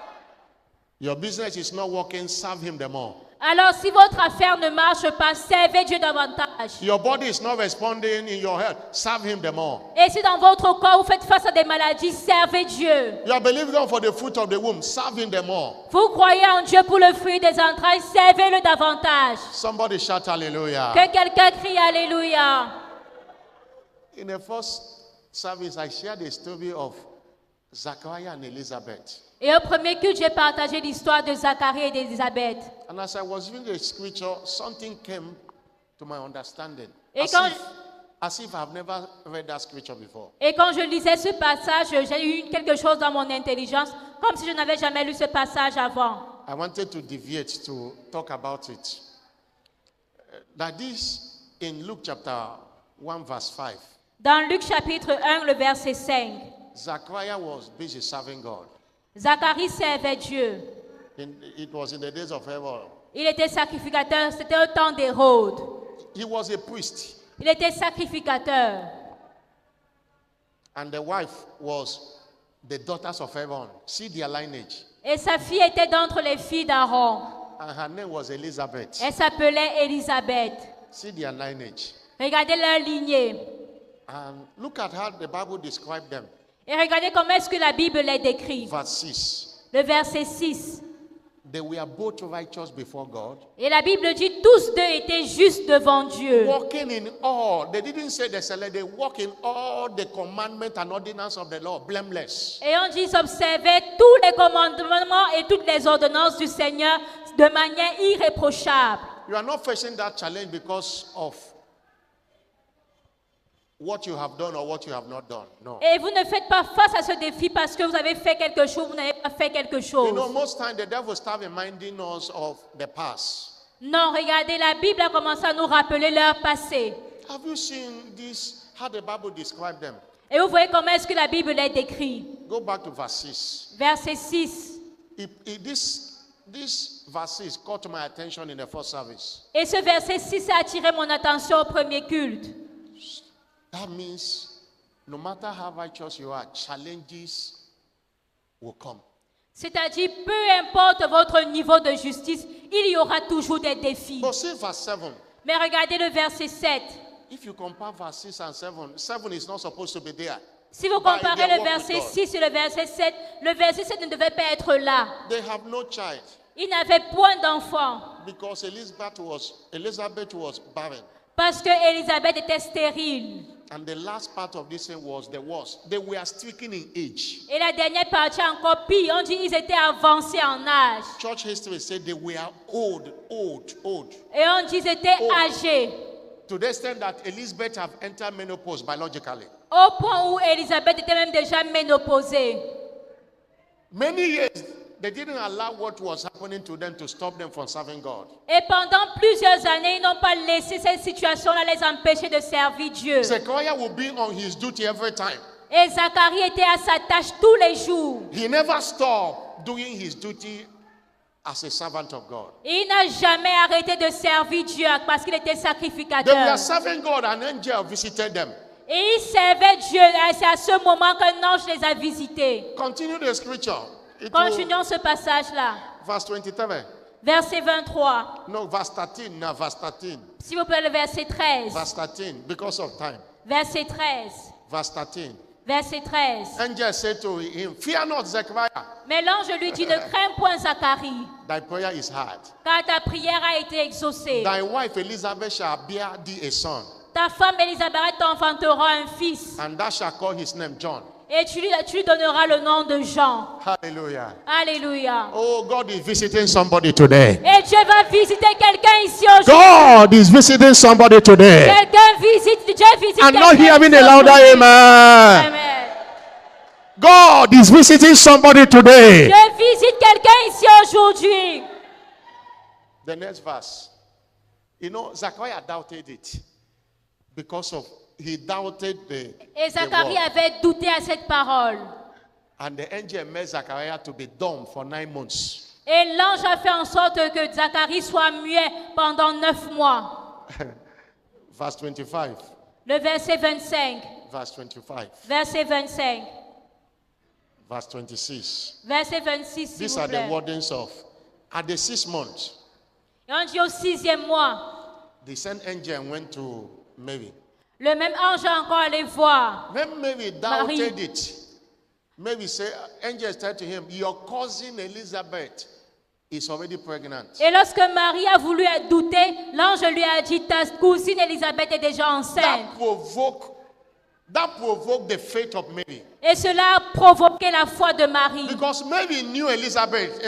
Your business is not working, serve Him the more. Alors si votre affaire ne marche pas, servez Dieu davantage. Your body is not responding in your health, serve Him the more. Et si dans votre corps vous faites face à des maladies, servez Dieu. You are believing God for the fruit of the womb, serve Him the more. Vous croyez en Dieu pour le fruit des entrailles, servez-le davantage. Somebody shout hallelujah. Que quelqu'un crie Alléluia. In the first service, I shared the story of Zachariah and Elizabeth. Et au premier culte, j'ai partagé l'histoire de Zacharie et d'Élisabeth. And as I was reading the scripture, something came to my understanding. Et As if I've never read that scripture before. Et quand je lisais ce passage, j'ai eu quelque chose dans mon intelligence, comme si je n'avais jamais lu ce passage avant. I wanted to deviate to talk about it. That this in Luke chapter 1 verse 5. Dans Luc chapitre 1, le verset 5, Zachariah was busy serving God. Zacharie servait Dieu. It was in the days of Herod. Il était sacrificateur, c'était au temps d'Hérode. He was a priest. Il était sacrificateur. And the wife was the daughters of Aaron. See their lineage. Et sa fille était d'entre les filles d'Aaron. And her name was Elizabeth. Elle s'appelait Élisabeth. See their lineage. Regardez leur lignée. And look at how the Bible described them. Et regardez comment est-ce que la Bible les décrit. Verse 6. Le verset 6. They were both righteous before God. Et la Bible dit tous deux étaient justes devant Dieu. Walking in all. They didn't say they select. They walk in all the commandments and ordinances of the law, blameless. Et on dit ils observaient tous les commandements et toutes les ordonnances du Seigneur de manière irréprochable. You are not facing that challenge because of what you have done or what you have not done. No. Et vous ne faites pas face à ce défi parce que vous avez fait quelque chose, vous n'avez pas fait quelque chose. You know, most times the devil starts reminding us of the past. Non, regardez, la Bible a commencé à nous rappeler leur passé. Have you seen this, how the Bible describes them? Et vous voyez comment est-ce que la Bible les décrit. Go back to verse 6. Verset 6. This verses caught my attention in the first service. Et ce verset 6 a attiré mon attention au premier culte. That means no matter how righteous you are, challenges will come. C'est-à-dire, peu importe votre niveau de justice, il y aura toujours des défis. But see verse 7. Mais regardez le verset 7. If you compare verse 6 and 7, 7 is not supposed to be there. Si vous By comparez their le walk verset with God. 6 et le verset 7, le verset 7 ne devait pas être là. They have no child Il n'avait point d'enfant because Elizabeth was barren. parce que Élisabeth était stérile. And the last part of this thing was they were stricken in age. Et la dernière partie encore pire, on dit ils étaient avancés en âge. Church history said they were old. Et on dit ils étaient Oh. âgés. To the extent that Elizabeth have entered menopause biologically. Au point où Élisabeth était même déjà ménopausée. Many years, they didn't allow what was happening to them to stop them from serving God. Et pendant plusieurs années, ils n'ont pas laissé cette situation-là les empêcher de servir Dieu. Zechariah would be on his duty every time. Et Zacharie était à sa tâche tous les jours. He never stopped doing his duty as a servant of God. Il n'a jamais arrêté de servir Dieu parce qu'il était They sacrificateur. were serving God, an angel visited them. Et ils servaient Dieu. Et c'est à ce moment qu'un ange les a visités. Continue the scripture. Continuons ce passage-là. Verse 23. Verset 23. No, verse 13. No, verse 13. S'il vous plaît, le verset 13. Verse 13, because of time. Verset 13. Verse 13. Verset 13. Angel said to him, fear not, Zechariah. Mais l'ange lui dit, ne crains point Zacharie, Thy prayer is heard. car ta prière a été exaucée. Thy wife Elizabeth shall bear thee a son, Ta femme Élisabeth t'enfantera un fils. and thou shalt call his name John. Et tu lui donneras le nom de Jean. Hallelujah. Alléluia. Oh, God is visiting somebody today. Et Dieu va visiter quelqu'un ici aujourd'hui. God is visiting somebody today. Quelqu'un visite, Dieu visite I'm quelqu'un not hearing ici a louder aujourd'hui. amen. Amen. God is visiting somebody today. Dieu visite quelqu'un ici aujourd'hui. The next verse. You know, Zechariah doubted it because of he doubted the Et Zacharie word. avait douté à cette parole. And the angel made Zechariah to be dumb for 9 months. Et l'ange a fait en sorte que Zacharie soit muet pendant 9 mois. Verse 25. Le verset 25. Verse 25. Verset 25. Verse 26. Verset 26, s'il These vous are the plaît. wordings of. At the 6th month, Et on dit au 6e mois, the same angel went to Mary. le même ange est encore allé voir. When Mary doubted it, Mary said, angel said to him, your cousin Elizabeth is already pregnant. Et lorsque Marie a voulu douter, l'ange lui a dit, ta cousine Élisabeth est déjà enceinte. That provoked the faith of Mary. Et cela a provoqué la foi de Marie. Because Mary knew Elizabeth.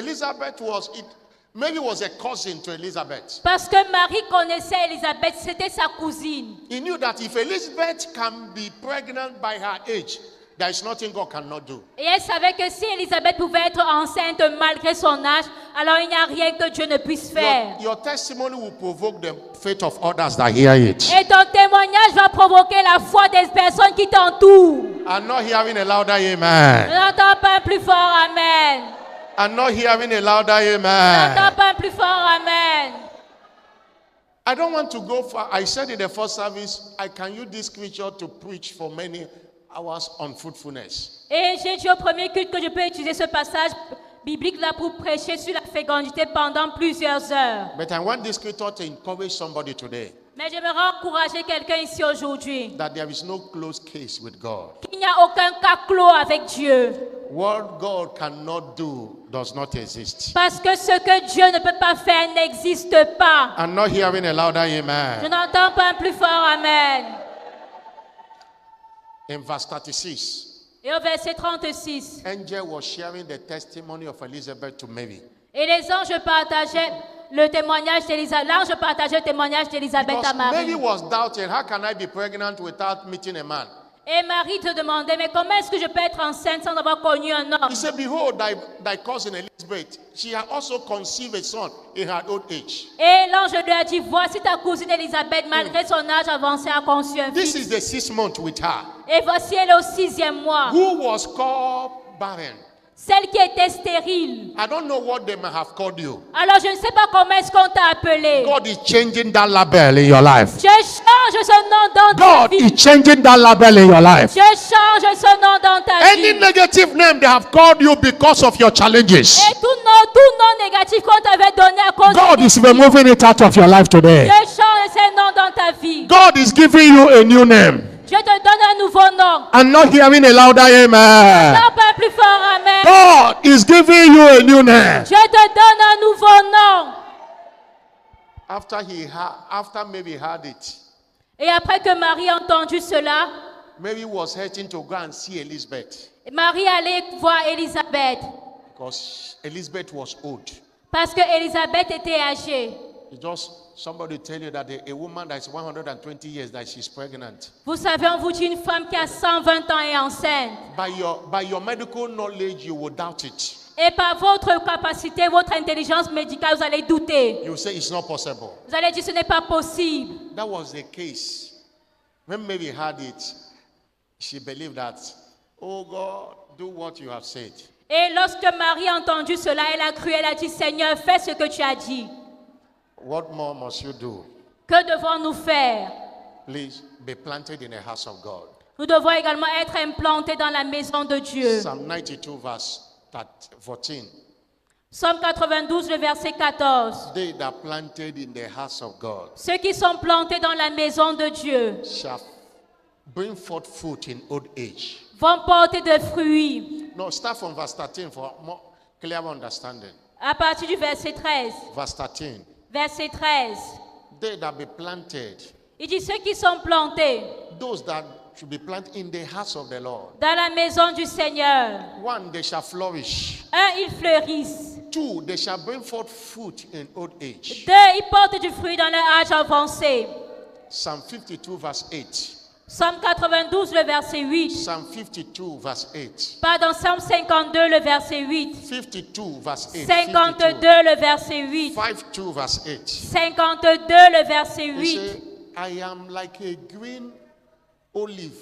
Mary was a cousin to Elizabeth. Parce que Marie connaissait Élisabeth, c'était sa cousine. He knew that if Elizabeth can be pregnant by her age, there is nothing God cannot do. Et elle savait que si Élisabeth pouvait être enceinte malgré son âge, alors il n'y a rien que Dieu ne puisse faire. Your testimony will provoke the faith of others that hear it. Et ton témoignage va provoquer la foi des personnes qui t'entourent. I'm not hearing a louder Je amen. n'entends pas un plus fort Amen. I'm not hearing a louder Je amen. n'entends pas un plus fort Amen. I don't want to go far. I said in the first service, I can use this scripture to preach for many hours on fruitfulness. Et j'ai dit au premier culte que je peux utiliser ce passage biblique là pour prêcher sur la fécondité pendant plusieurs heures. But I want this scripture to encourage somebody today Mais j'aimerais encourager quelqu'un ici aujourd'hui. that there is no close case with God. Il n'y a aucun cas clos avec Dieu. What God cannot do does not exist. Parce que ce que Dieu ne peut pas faire n'existe pas. I'm not hearing a louder Je amen. n'entends pas un plus fort Amen. In verse 36, Et au verset 36, angel was sharing the testimony of Elizabeth to Mary. et les anges partageaient le témoignage d'Élisabeth. L'ange partageait le témoignage d'Élisabeth à Because Mary Marie. was doubting, how can I be pregnant without meeting a man? Et Marie te demandait, mais comment est-ce que je peux être enceinte sans avoir connu un homme? He said, behold, thy cousin Elizabeth, she had also conceived a son in her old age. Et l'ange lui a dit, voici ta cousine Élisabeth, malgré son âge avancé, a conçu un This fils. is the 6th month with her, Et voici, elle est au 6e mois. who was called barren. Celle qui était stérile. I don't know what they may have called you. Alors, je ne sais pas comment est-ce qu'on t'a appelé. God is changing that label in your life. Je change ce nom dans ta God vie. is changing that label in your life. Je change ce nom dans ta Any vie. negative name they have called you because of your challenges, Et tout nom négatif qu'on t'avait donné à cause God de is removing it out of your life today. Je change ces noms dans ta vie. God is giving you a new name. Je te donne un nouveau nom. I'm not hearing a louder amen. Non, pas plus fort, Amen. God is giving you a new name. Je te donne un nouveau nom. After Mary heard it, Et après que Marie a entendu cela, Mary was heading to go and see Elizabeth Marie allait voir Élisabeth. because Elizabeth was old. Parce que Élisabeth était âgée. Just somebody tell you that a woman that is 120 years that she's pregnant. Vous savez, on vous dit une femme qui a 120 ans est enceinte. By your medical knowledge, you will doubt it. Et par votre capacité, votre intelligence médicale, vous allez douter. You say it's not possible. Vous allez dire ce n'est pas possible. That was the case. When Mary heard it, she believed that, oh God, do what you have said. Et lorsque Marie a entendu cela, elle a cru, elle a dit, Seigneur, fais ce que tu as dit. What more must you do? Que devons-nous faire? Please be planted in the house of God. Nous devons également être implantés dans la maison de Dieu. Psalm 92 verse 14. Psaume 92, le verset 14. They that are planted in the house of God Ceux qui sont plantés dans la maison de Dieu shall bring forth fruit in old age. vont porter des fruits. No, start from verse 13 for more clear understanding. À partir du verset 13. Verse 13. Verset 13. They that be planted, Il dit ceux qui sont plantés those that should be planted in the house of the Lord. dans la maison du Seigneur. One, they shall flourish. Un, ils fleurissent. Two, they shall bring forth fruit in old age. Deux, ils portent du fruit dans leur âge avancé. Psalm 52 verse 8. Psaume 92, le verset 8. Psalm 52 verse 8. Pardon, Psaume 52, le verset 8. 52 verse 8. 52, le verset 8. 52 verse 8. 52, le verset He 8. said, I am like a green olive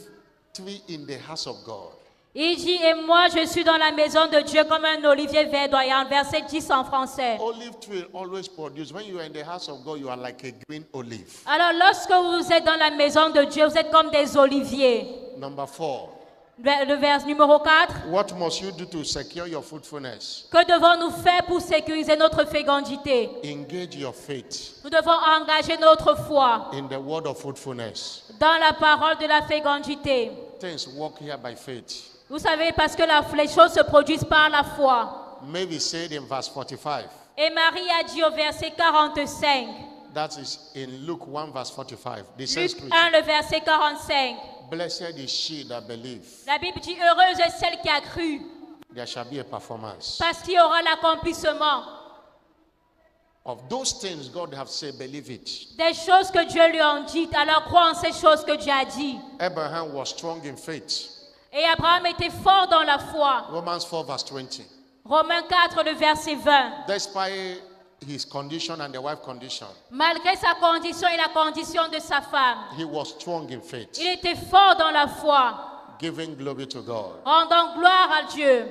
tree in the house of God. Il dit, et moi je suis dans la maison de Dieu comme un olivier verdoyant. Verset 10 en français. Olive tree always produce. When you are in the house of God, you are like a green olive. Alors lorsque vous êtes dans la maison de Dieu, vous êtes comme des oliviers. Number 4. Le vers numéro 4. What must you do to secure your fruitfulness? Que devons-nous faire pour sécuriser notre fécondité? Engage your faith Nous devons engager notre foi in the word of fruitfulness. dans la parole de la fécondité. Things work here by faith. Vous savez, parce que les choses se produisent par la foi. Maybe said in verse 45. Et Marie a dit au verset 45. That is in Luke 1 verse 45. The same Luc scripture. 1, le verset 45. Blessed is she that believes. La Bible dit, heureuse est celle qui a cru, There shall be a performance. parce qu'il y aura l'accomplissement. Of those things God have said, believe it. Des choses que Dieu lui a dites, alors crois en ces choses que Dieu a dit. Abraham was strong in faith. Et Abraham était fort dans la foi. Romans 4 verse 20. Romains 4, le verset 20. Despite his condition and the wife's condition, Malgré sa condition et la condition de sa femme, he was strong in faith, il était fort dans la foi, giving glory to God. rendant gloire à Dieu.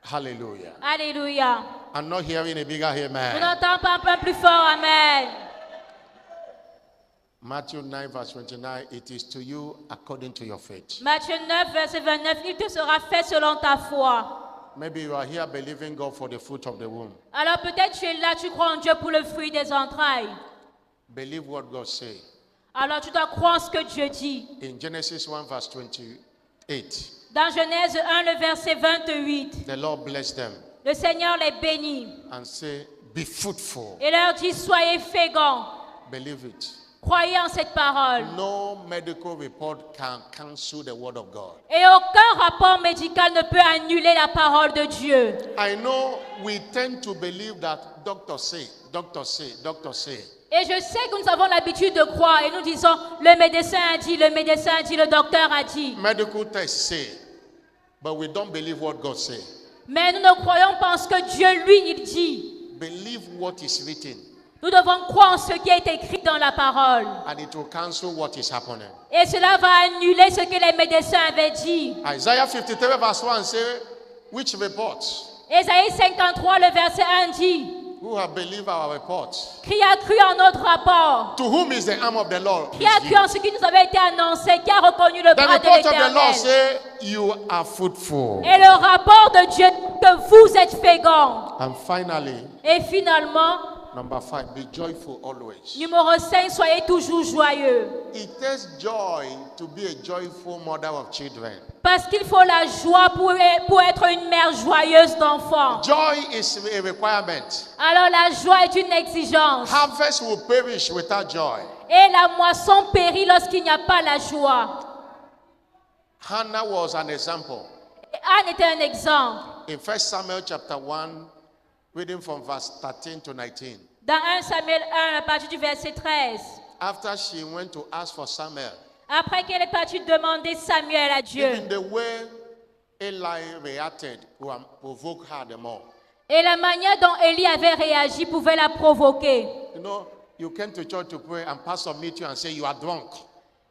Hallelujah. Alléluia. I'm not hearing a bigger On amen. n'entend pas un peu plus fort, amen. Matthew 9 verse 29, it is to you according to your faith. Matthieu 9, verset 29, il te sera fait selon ta foi. Maybe you are here believing God for the fruit of the womb. Alors peut-être tu es là, tu crois en Dieu pour le fruit des entrailles. Believe what God says. Alors tu dois croire en ce que Dieu dit. In Genesis 1 verse 28, Dans Genèse 1, le verset 28, the Lord blessed them le Seigneur les bénit and say, be fruitful. et leur dit, soyez féconds. Believe it. Croyez en cette parole. No medical report can cancel the word of God. Et aucun rapport médical ne peut annuler la parole de Dieu. I know we tend to believe that doctors say, doctors say, doctors say. Et je sais que nous avons l'habitude de croire et nous disons, le médecin a dit, le médecin a dit, le docteur a dit. Medical tests say, but we don't believe what God says. Mais nous ne croyons pas en ce que Dieu, lui, il dit. Believe what is written, Nous devons croire en ce qui est écrit dans la parole. and it will cancel what is happening. Et cela va annuler ce que les médecins avaient dit. Isaiah 53 verse 1 say, which report? Ésaïe 53, le verset 1 dit, Who have believed our report? qui a cru en notre rapport? To whom is the arm of the Lord? Qui a cru en ce qui nous avait été annoncé? Qui a reconnu le The bras de report of the Lord l'Éternel? say, you are fruitful. Et le rapport de Dieu dit que vous êtes féconds. And finally, Et finalement, number 5, be joyful always. numéro 5, soyez toujours joyeux. It takes joy to be a joyful mother of children. Parce qu'il faut la joie pour être une mère joyeuse d'enfants. Joy is a requirement. Alors la joie est une exigence. Harvest will perish without joy. Et la moisson périt lorsqu'il n'y a pas la joie. Hannah was an example. Et Anne était un exemple. In 1 Samuel chapter 1, reading from verse 13 to 19. Dans 1 Samuel 1, à partir du verset 13. After she went to ask for Samuel, Après qu'elle est partie demander Samuel à Dieu. even the way Eli reacted provoked her the more. Et la manière dont Élie avait réagi pouvait la provoquer. You know, you came to church to pray and pastor meet you and say you are drunk.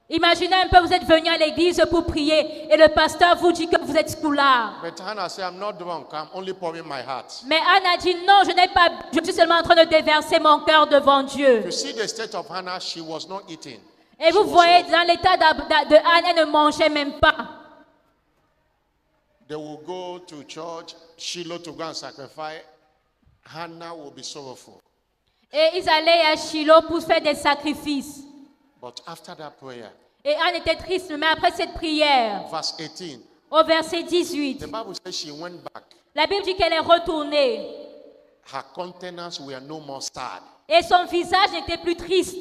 Imaginez un peu, vous êtes venu à l'église pour prier et le pasteur vous dit que vous êtes scoulard. But Hannah said, I'm not drunk, I'm only pouring my heart. Mais Anne a dit non, je suis seulement en train de déverser mon cœur devant Dieu. You see the state of Hannah, she was not eating. Et vous voyez, dans l'état de Anne, elle ne mangeait même pas. They will go to church, Shiloh to go and sacrifice. Hannah will be sorrowful. Et ils allaient à Shiloh pour faire des sacrifices. But after that prayer, Et Anne était triste, mais après cette prière, verse 18, au verset 18, the Bible says she went back. la Bible dit qu'elle est retournée. Her countenance were no more sad. Et son visage n'était plus triste.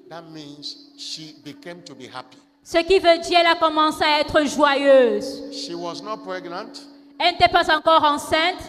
That means she became to be happy. Ce qui veut dire qu'elle a commencé à être joyeuse. She was not pregnant. Elle n'était pas encore enceinte.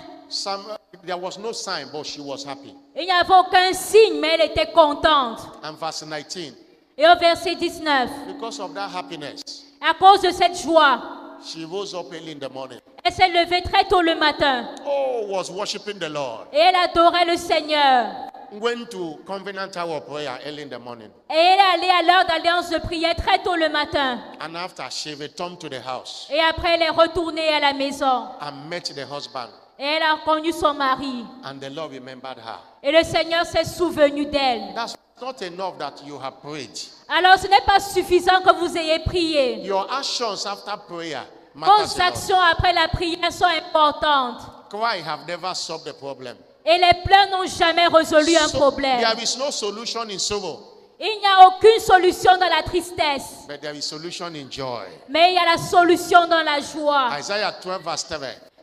There was no sign, but she was happy. Il n'y avait aucun signe, mais elle était contente. And verse 19, Et au verset 19, because of that happiness, à cause de cette joie, she rose up early in the morning. elle s'est levée très tôt le matin. Oh, was worshiping the Lord. Et elle adorait le Seigneur. Went to Covenant Hour prayer early in the morning. Et elle est allée à l'heure d'alliance de prière très tôt le matin. And after, she returned to the house Et après, elle est retournée à la maison. and met the husband. Et elle a reconnu son mari. And the Lord remembered her. Et le Seigneur s'est souvenu d'elle. That's not enough that you have prayed. Alors, ce n'est pas suffisant que vous ayez prié. Your actions after prayer matters Vos a lot. actions après la prière sont importantes. Cry have never solved the problem. Et les pleurs n'ont jamais résolu un problème. There is no solution in sorrow, Il n'y a aucune solution dans la tristesse. but there is solution in joy. Mais il y a la solution dans la joie. Isaiah 12 verse 7.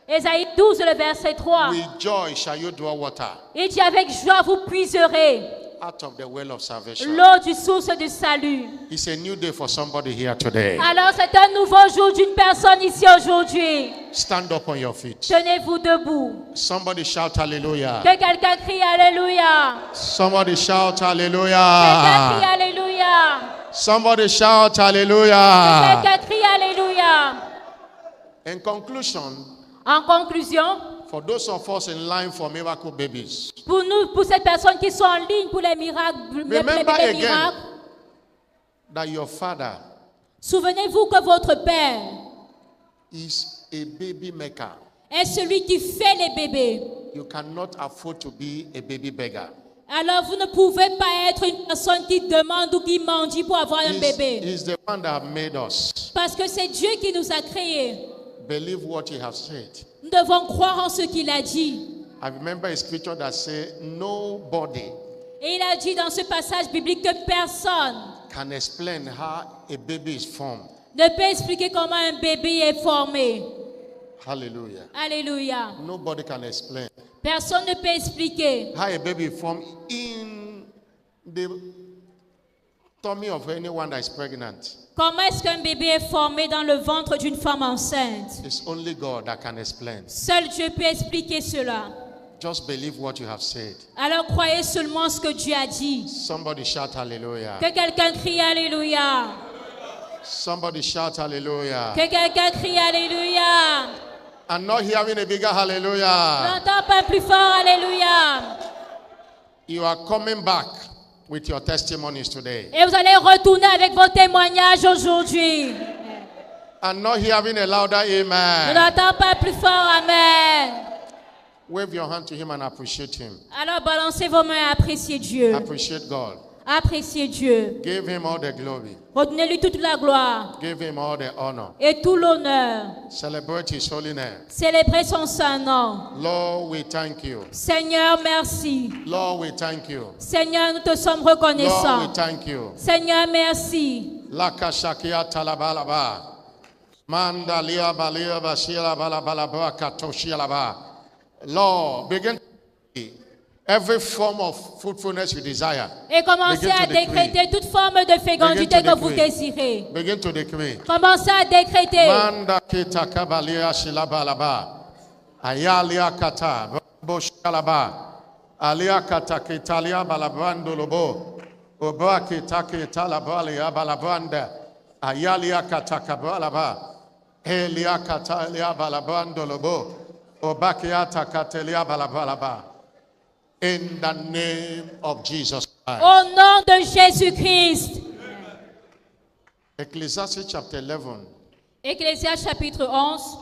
Ésaïe 12, le verset 3. With joy shall you draw water Il dit avec joie vous puiserez out of the well of salvation. l'eau du source du salut. It's a new day for somebody here today. Alors c'est un nouveau jour d'une personne ici aujourd'hui. Stand up on your feet. Tenez-vous debout. Somebody shout hallelujah. Que quelqu'un crie Alléluia. Somebody shout Quelqu'un crie hallelujah. Alléluia. Somebody shout hallelujah. Quelqu'un crie Alléluia. In conclusion, En conclusion, for those of us in line for miracle babies, pour nous, pour ces personnes qui sont en ligne pour les miracles, les remember bébés again miracles, that your father souvenez-vous que votre Père is a baby maker. est celui qui fait les bébés. You cannot afford to be a baby beggar. Alors vous ne pouvez pas être une personne qui demande ou qui mendie pour avoir un bébé. He's the one that made us. Parce que c'est Dieu qui nous a créés. Believe what he has said. Nous devons croire en ce qu'il a dit. I remember a scripture that says nobody Et il a dit dans ce passage biblique que personne can explain how a baby is formed. ne peut expliquer comment un bébé est formé. Hallelujah. Alléluia. Nobody can explain Personne ne peut expliquer how a baby is formed in the tummy of anyone that is pregnant. comment est-ce qu'un bébé est formé dans le ventre d'une femme enceinte. It's only God that can explain. Seul Dieu peut expliquer cela. Just believe what you have said. Alors croyez seulement ce que Dieu a dit. Somebody shout hallelujah. Que quelqu'un crie Alléluia. Somebody shout hallelujah. Que quelqu'un crie Alléluia. I'm not hearing a bigger hallelujah. N'entends pas plus fort Alléluia. You are coming back with your testimonies today. Et vous allez retourner avec vos témoignages aujourd'hui. I'm not hearing a louder Je amen. n'entends pas plus fort Amen. Wave your hand to him and appreciate him. Alors balancez vos mains et appréciez Dieu. Appreciate God. Appréciez Dieu. Give him all the glory. Redonnez-lui toute la gloire Give him all the honor. et tout l'honneur. Celebrate his holy name. Célébrez son saint nom. Lord, we thank you. Seigneur, merci. Lord, we thank you. Seigneur, nous te sommes Lord, reconnaissants. we thank you. Seigneur, merci. Laka shakia talabalaba. Manda lia balia bashila balabalaba katoshialaba. Lord, begin to see every form of fruitfulness you desire. Et commencez Begin to à decree. décréter toute forme de fécondité Begin to que vous decree. désirez. Begin to decree. Commencez à décréter. Manda kita kabalia shilabalaba. Ayalia kata boshalaba. Alia katake talia balabrando lobo. Obake take talabalia balabranda. Ayalia kataka balaba. Elia katalia balabrando lobo. Obake atakatelia balabalaba. In the name of Jesus Christ. Au nom de Jésus-Christ. Ecclesiastes chapter 11, Ecclésias chapitre 11,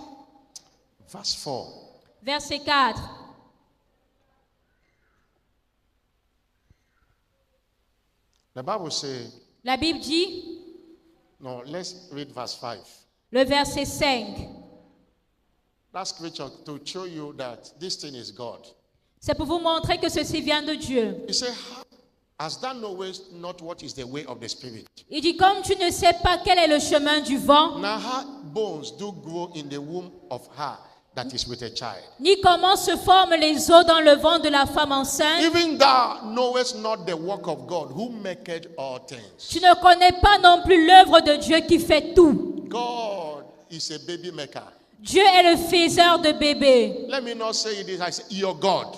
verse 4. verset 4. The Bible says, La Bible dit, no, let's read verse 5. le verset 5. That scripture to show you that this thing is God. C'est pour vous montrer que ceci vient de Dieu. He said, as thou knowest not what is the way of the Spirit. Il dit, comme tu ne sais pas quel est le chemin du vent, Now her bones do grow in the womb of her that is with a child. ni comment se forment les os dans le ventre de la femme enceinte, Even thou knowest not the work of God who maketh all things. tu ne connais pas non plus l'œuvre de Dieu qui fait tout. God is a baby maker. Dieu est le faiseur de bébés. Let me not say it, I say your God.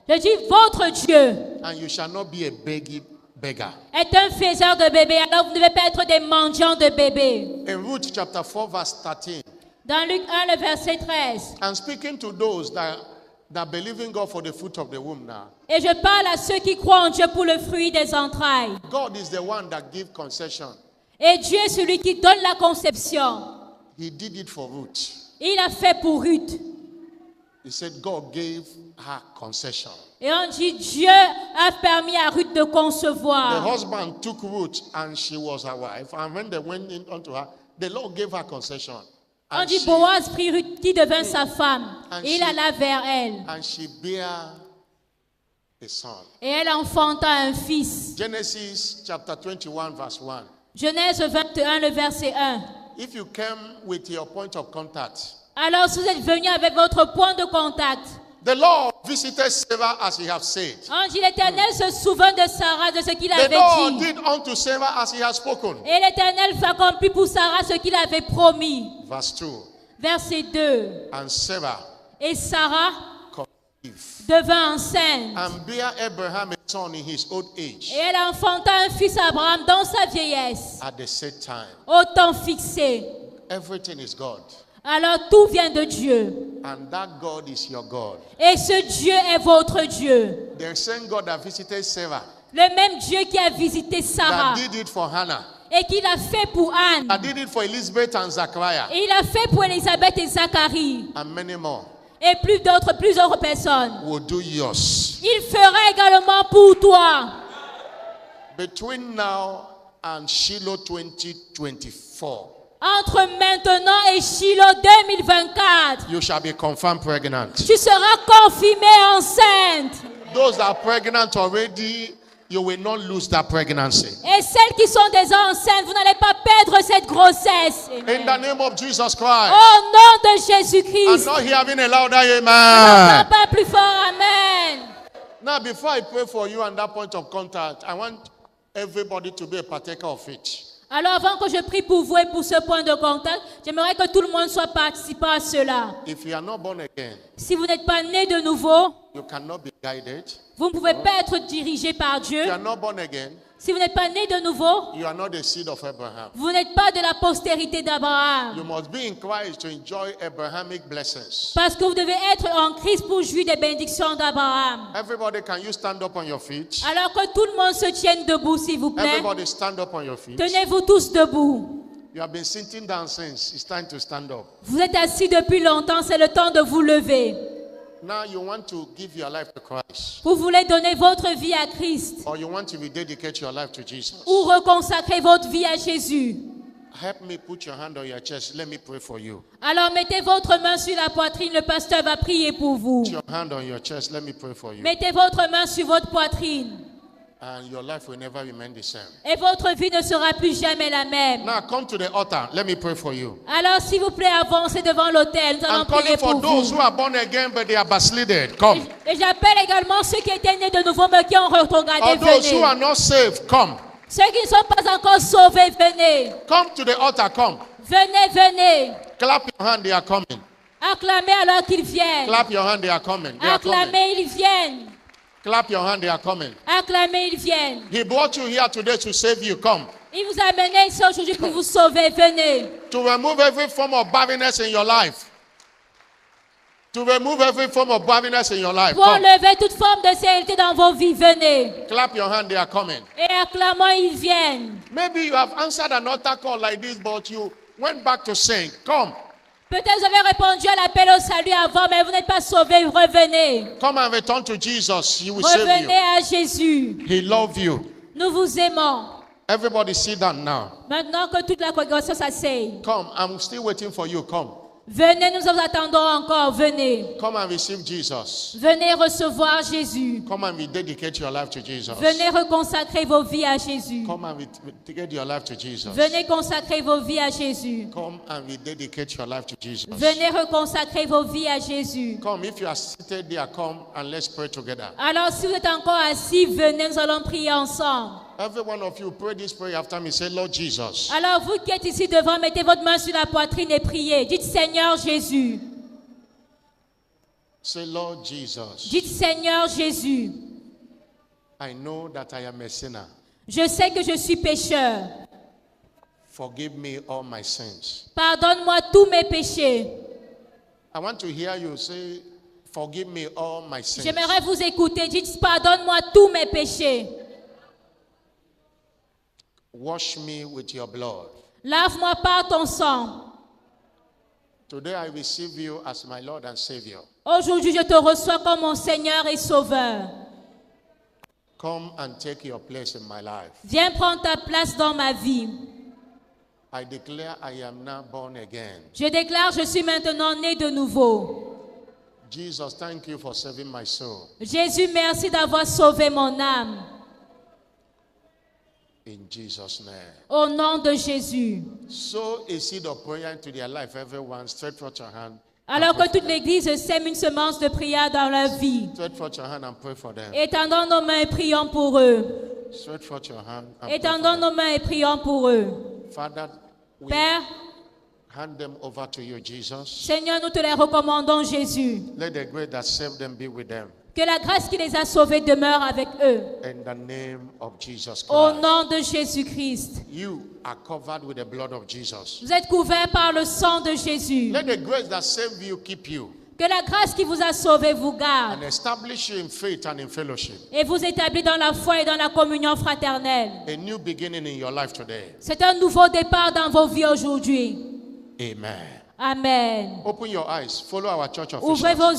Je dis, votre Dieu And you shall not be a beggar. est un faiseur de bébés, alors vous ne devez pas être des mendiants de bébés. In Ruth chapter 4 verse 13. Dans Luc 1, le verset 13. And speaking to those that believe in God for the fruit of the womb now. Et je parle à ceux qui croient en Dieu pour le fruit des entrailles. God is the one that gives concession. Et Dieu est celui qui donne la conception. He did it for Ruth. Il a fait pour Ruth. He said God gave her concession. Et on dit, Dieu a permis à Ruth de The concevoir. husband took Ruth and she was her wife. And when they went in unto her, the Lord gave her concession. On And dit, she, Boaz prit Ruth qui devint sa femme. And Et il she- alla vers elle. and she bare a son. Et elle enfanta un fils. Genesis chapter 21 verse 1. Genèse 21, le verset 1. If you came with your point of contact, Alors, si vous êtes venus avec votre point de contact, the Lord visited Sarah as he have said. on dit, l'Éternel se souvint de Sarah, de ce qu'il The avait Lord dit. did unto Sarah as he has spoken. Et l'Éternel accomplit pour Sarah ce qu'il avait promis. Verse 2. Verset 2. And Sarah Et Sarah conceived devint enceinte. and bare Abraham a son in his old age Et elle enfanta un fils à Abraham dans sa vieillesse, at the set time. au temps fixé. Everything is God. Alors tout vient de Dieu. And that God is your God. Et ce Dieu est votre Dieu. The same God that visited Sarah, Le même Dieu qui a visité Sarah that did it for Hannah, et qui l'a fait pour Anne. that did it for Elizabeth and Zachariah, Et il a fait pour Élisabeth et Zacharie. and many more, Et plusieurs personnes. will do yours. Il fera également pour toi. Between now and Shiloh 2024, Entre maintenant et Shiloh 2024, you shall be confirmed pregnant. tu seras confirmée enceinte. Those that are pregnant already, you will not lose that pregnancy. Et celles qui sont déjà enceintes, vous n'allez pas perdre cette grossesse. In the Amen. name of Jesus Christ. Au nom de I'm Jésus-Christ. not hearing a louder Non, amen. pas plus fort. Amen. Now, before I pray for you and that point of contact, I want everybody to be a partaker of it. Alors avant que je prie pour vous et pour ce point de contact, j'aimerais que tout le monde soit participant à cela. If you are not born again, Si vous n'êtes pas né de nouveau, you cannot be guided. vous ne pouvez pas être dirigé par Dieu. If you are not born again, Si vous n'êtes pas né de nouveau, you are not the seed of Abraham. vous n'êtes pas de la postérité d'Abraham. You must be in Christ to enjoy Abrahamic blessings. Parce que vous devez être en Christ pour jouir des bénédictions d'Abraham. Everybody, can you stand up on your feet? Alors que tout le monde se tienne debout, s'il vous plaît. Everybody, stand up on your feet. Tenez-vous tous debout. You have been sitting down since. It's time to stand up. Vous êtes assis depuis longtemps, c'est le temps de vous lever. Now you want to give your life to Christ, Vous voulez donner votre vie à Christ or you want to rededicate your life to Jesus. ou reconsacrer votre vie à Jésus. Help me put your hand on your chest. Let me pray for you. Alors mettez votre main sur la poitrine, le pasteur va prier pour vous. Put your hand on your chest. Let me pray for you. Mettez votre main sur votre poitrine And your life will never remain the same. et votre vie ne sera plus jamais la même. Now come to the altar. Let me pray for you. Alors s'il vous plaît, avancez devant l'autel, nous allons I'm calling prier for pour those vous. who are born again but they are backslided. Come. Et j'appelle également ceux qui étaient nés de nouveau mais qui ont retrogradé, Or those who venez. are not saved, come. Ceux qui ne sont pas encore sauvés, venez. Come to the altar. Come. Venez, venez. Clap your hand. They are coming. Acclamez alors qu'ils viennent. Clap your hand. They are coming. They are coming. Acclamez, ils viennent. Clap your hand, they are coming. Acclamez, ils viennent. He brought you here today to save you. Come. Il vous a amené ici aujourd'hui pour vous sauver. Venez. To remove every form of barrenness in your life. To remove every form of barrenness in your life. Pour Come. enlever toute forme de stérilité dans vos vies. Venez. Clap your hand, they are coming. Et acclamons, ils viennent. Maybe you have answered an altar call like this, but you went back to sing. Come. Peut-être vous avez répondu à l'appel au salut avant, mais vous n'êtes pas sauvés. Revenez. Come and return to Jesus. He will save Revenez you. à Jésus. He loves you. Nous vous aimons. Everybody sit down now. Maintenant que toute la congrégation s'asseye. Come. I'm still waiting for you. Come. Venez, nous vous attendons encore. Venez. Come and receive Jesus. Venez recevoir Jésus. Come and rededicate your life to Jesus. Venez reconsacrer vos vies à Jésus. Come and rededicate your life to Jesus. Venez consacrer vos vies à Jésus. Come and rededicate your life to Jesus. Venez reconsacrer vos vies à Jésus. Come, if you are seated there, come and let's pray together. Alors, si vous êtes encore assis, venez, nous allons prier ensemble. Every one of you pray this prayer after me. Say, Lord Jesus, Alors, vous qui êtes ici devant, mettez votre main sur la poitrine et priez. Dites Seigneur Jésus. say, Lord Jesus, Dites Seigneur Jésus. I know that I am a sinner. Je sais que je suis pécheur. Forgive me all my sins. Pardonne-moi tous mes péchés. I want to hear you say, forgive me all my sins. J'aimerais vous écouter. Dites pardonne-moi tous mes péchés. Wash me with your blood. Lave-moi par ton sang. Today I receive you as my Lord and Savior. Aujourd'hui, je te reçois comme mon Seigneur et Sauveur. Come and take your place in my life. Viens prendre ta place dans ma vie. I declare I am now born again. Je déclare, je suis maintenant né de nouveau. Jesus, thank you for saving my soul. Jésus, merci d'avoir sauvé mon âme. In Jesus' name. Au nom de Jésus. Sow a seed of prayer into their life. Everyone, stretch forth your hand. Alors que toute l'Église sème une semence de prière dans leur vie. Stretch forth your hand and pray for them. Étendons nos mains et prions pour eux. Stretch forth your hand and pray Étendons for nos mains et prions pour eux. them. Father, we Père, hand them over to you, Jesus. Seigneur, nous te les recommandons, Jésus. Let the grace that saved them be with them. Que la grâce qui les a sauvés demeure avec eux. In the name of Jesus Au Christ. nom de Jésus-Christ. You are covered with the blood of Jesus. Vous êtes couverts par le sang de Jésus. Let the grace that saved you keep you Que la grâce qui vous a sauvés vous garde. and establish you in faith and in fellowship. Et vous établit dans la foi et dans la communion fraternelle. A new beginning in your life today. C'est un nouveau départ dans vos vies aujourd'hui. Amen. Amen. Open your eyes. Follow our church Ouvrez officials. vos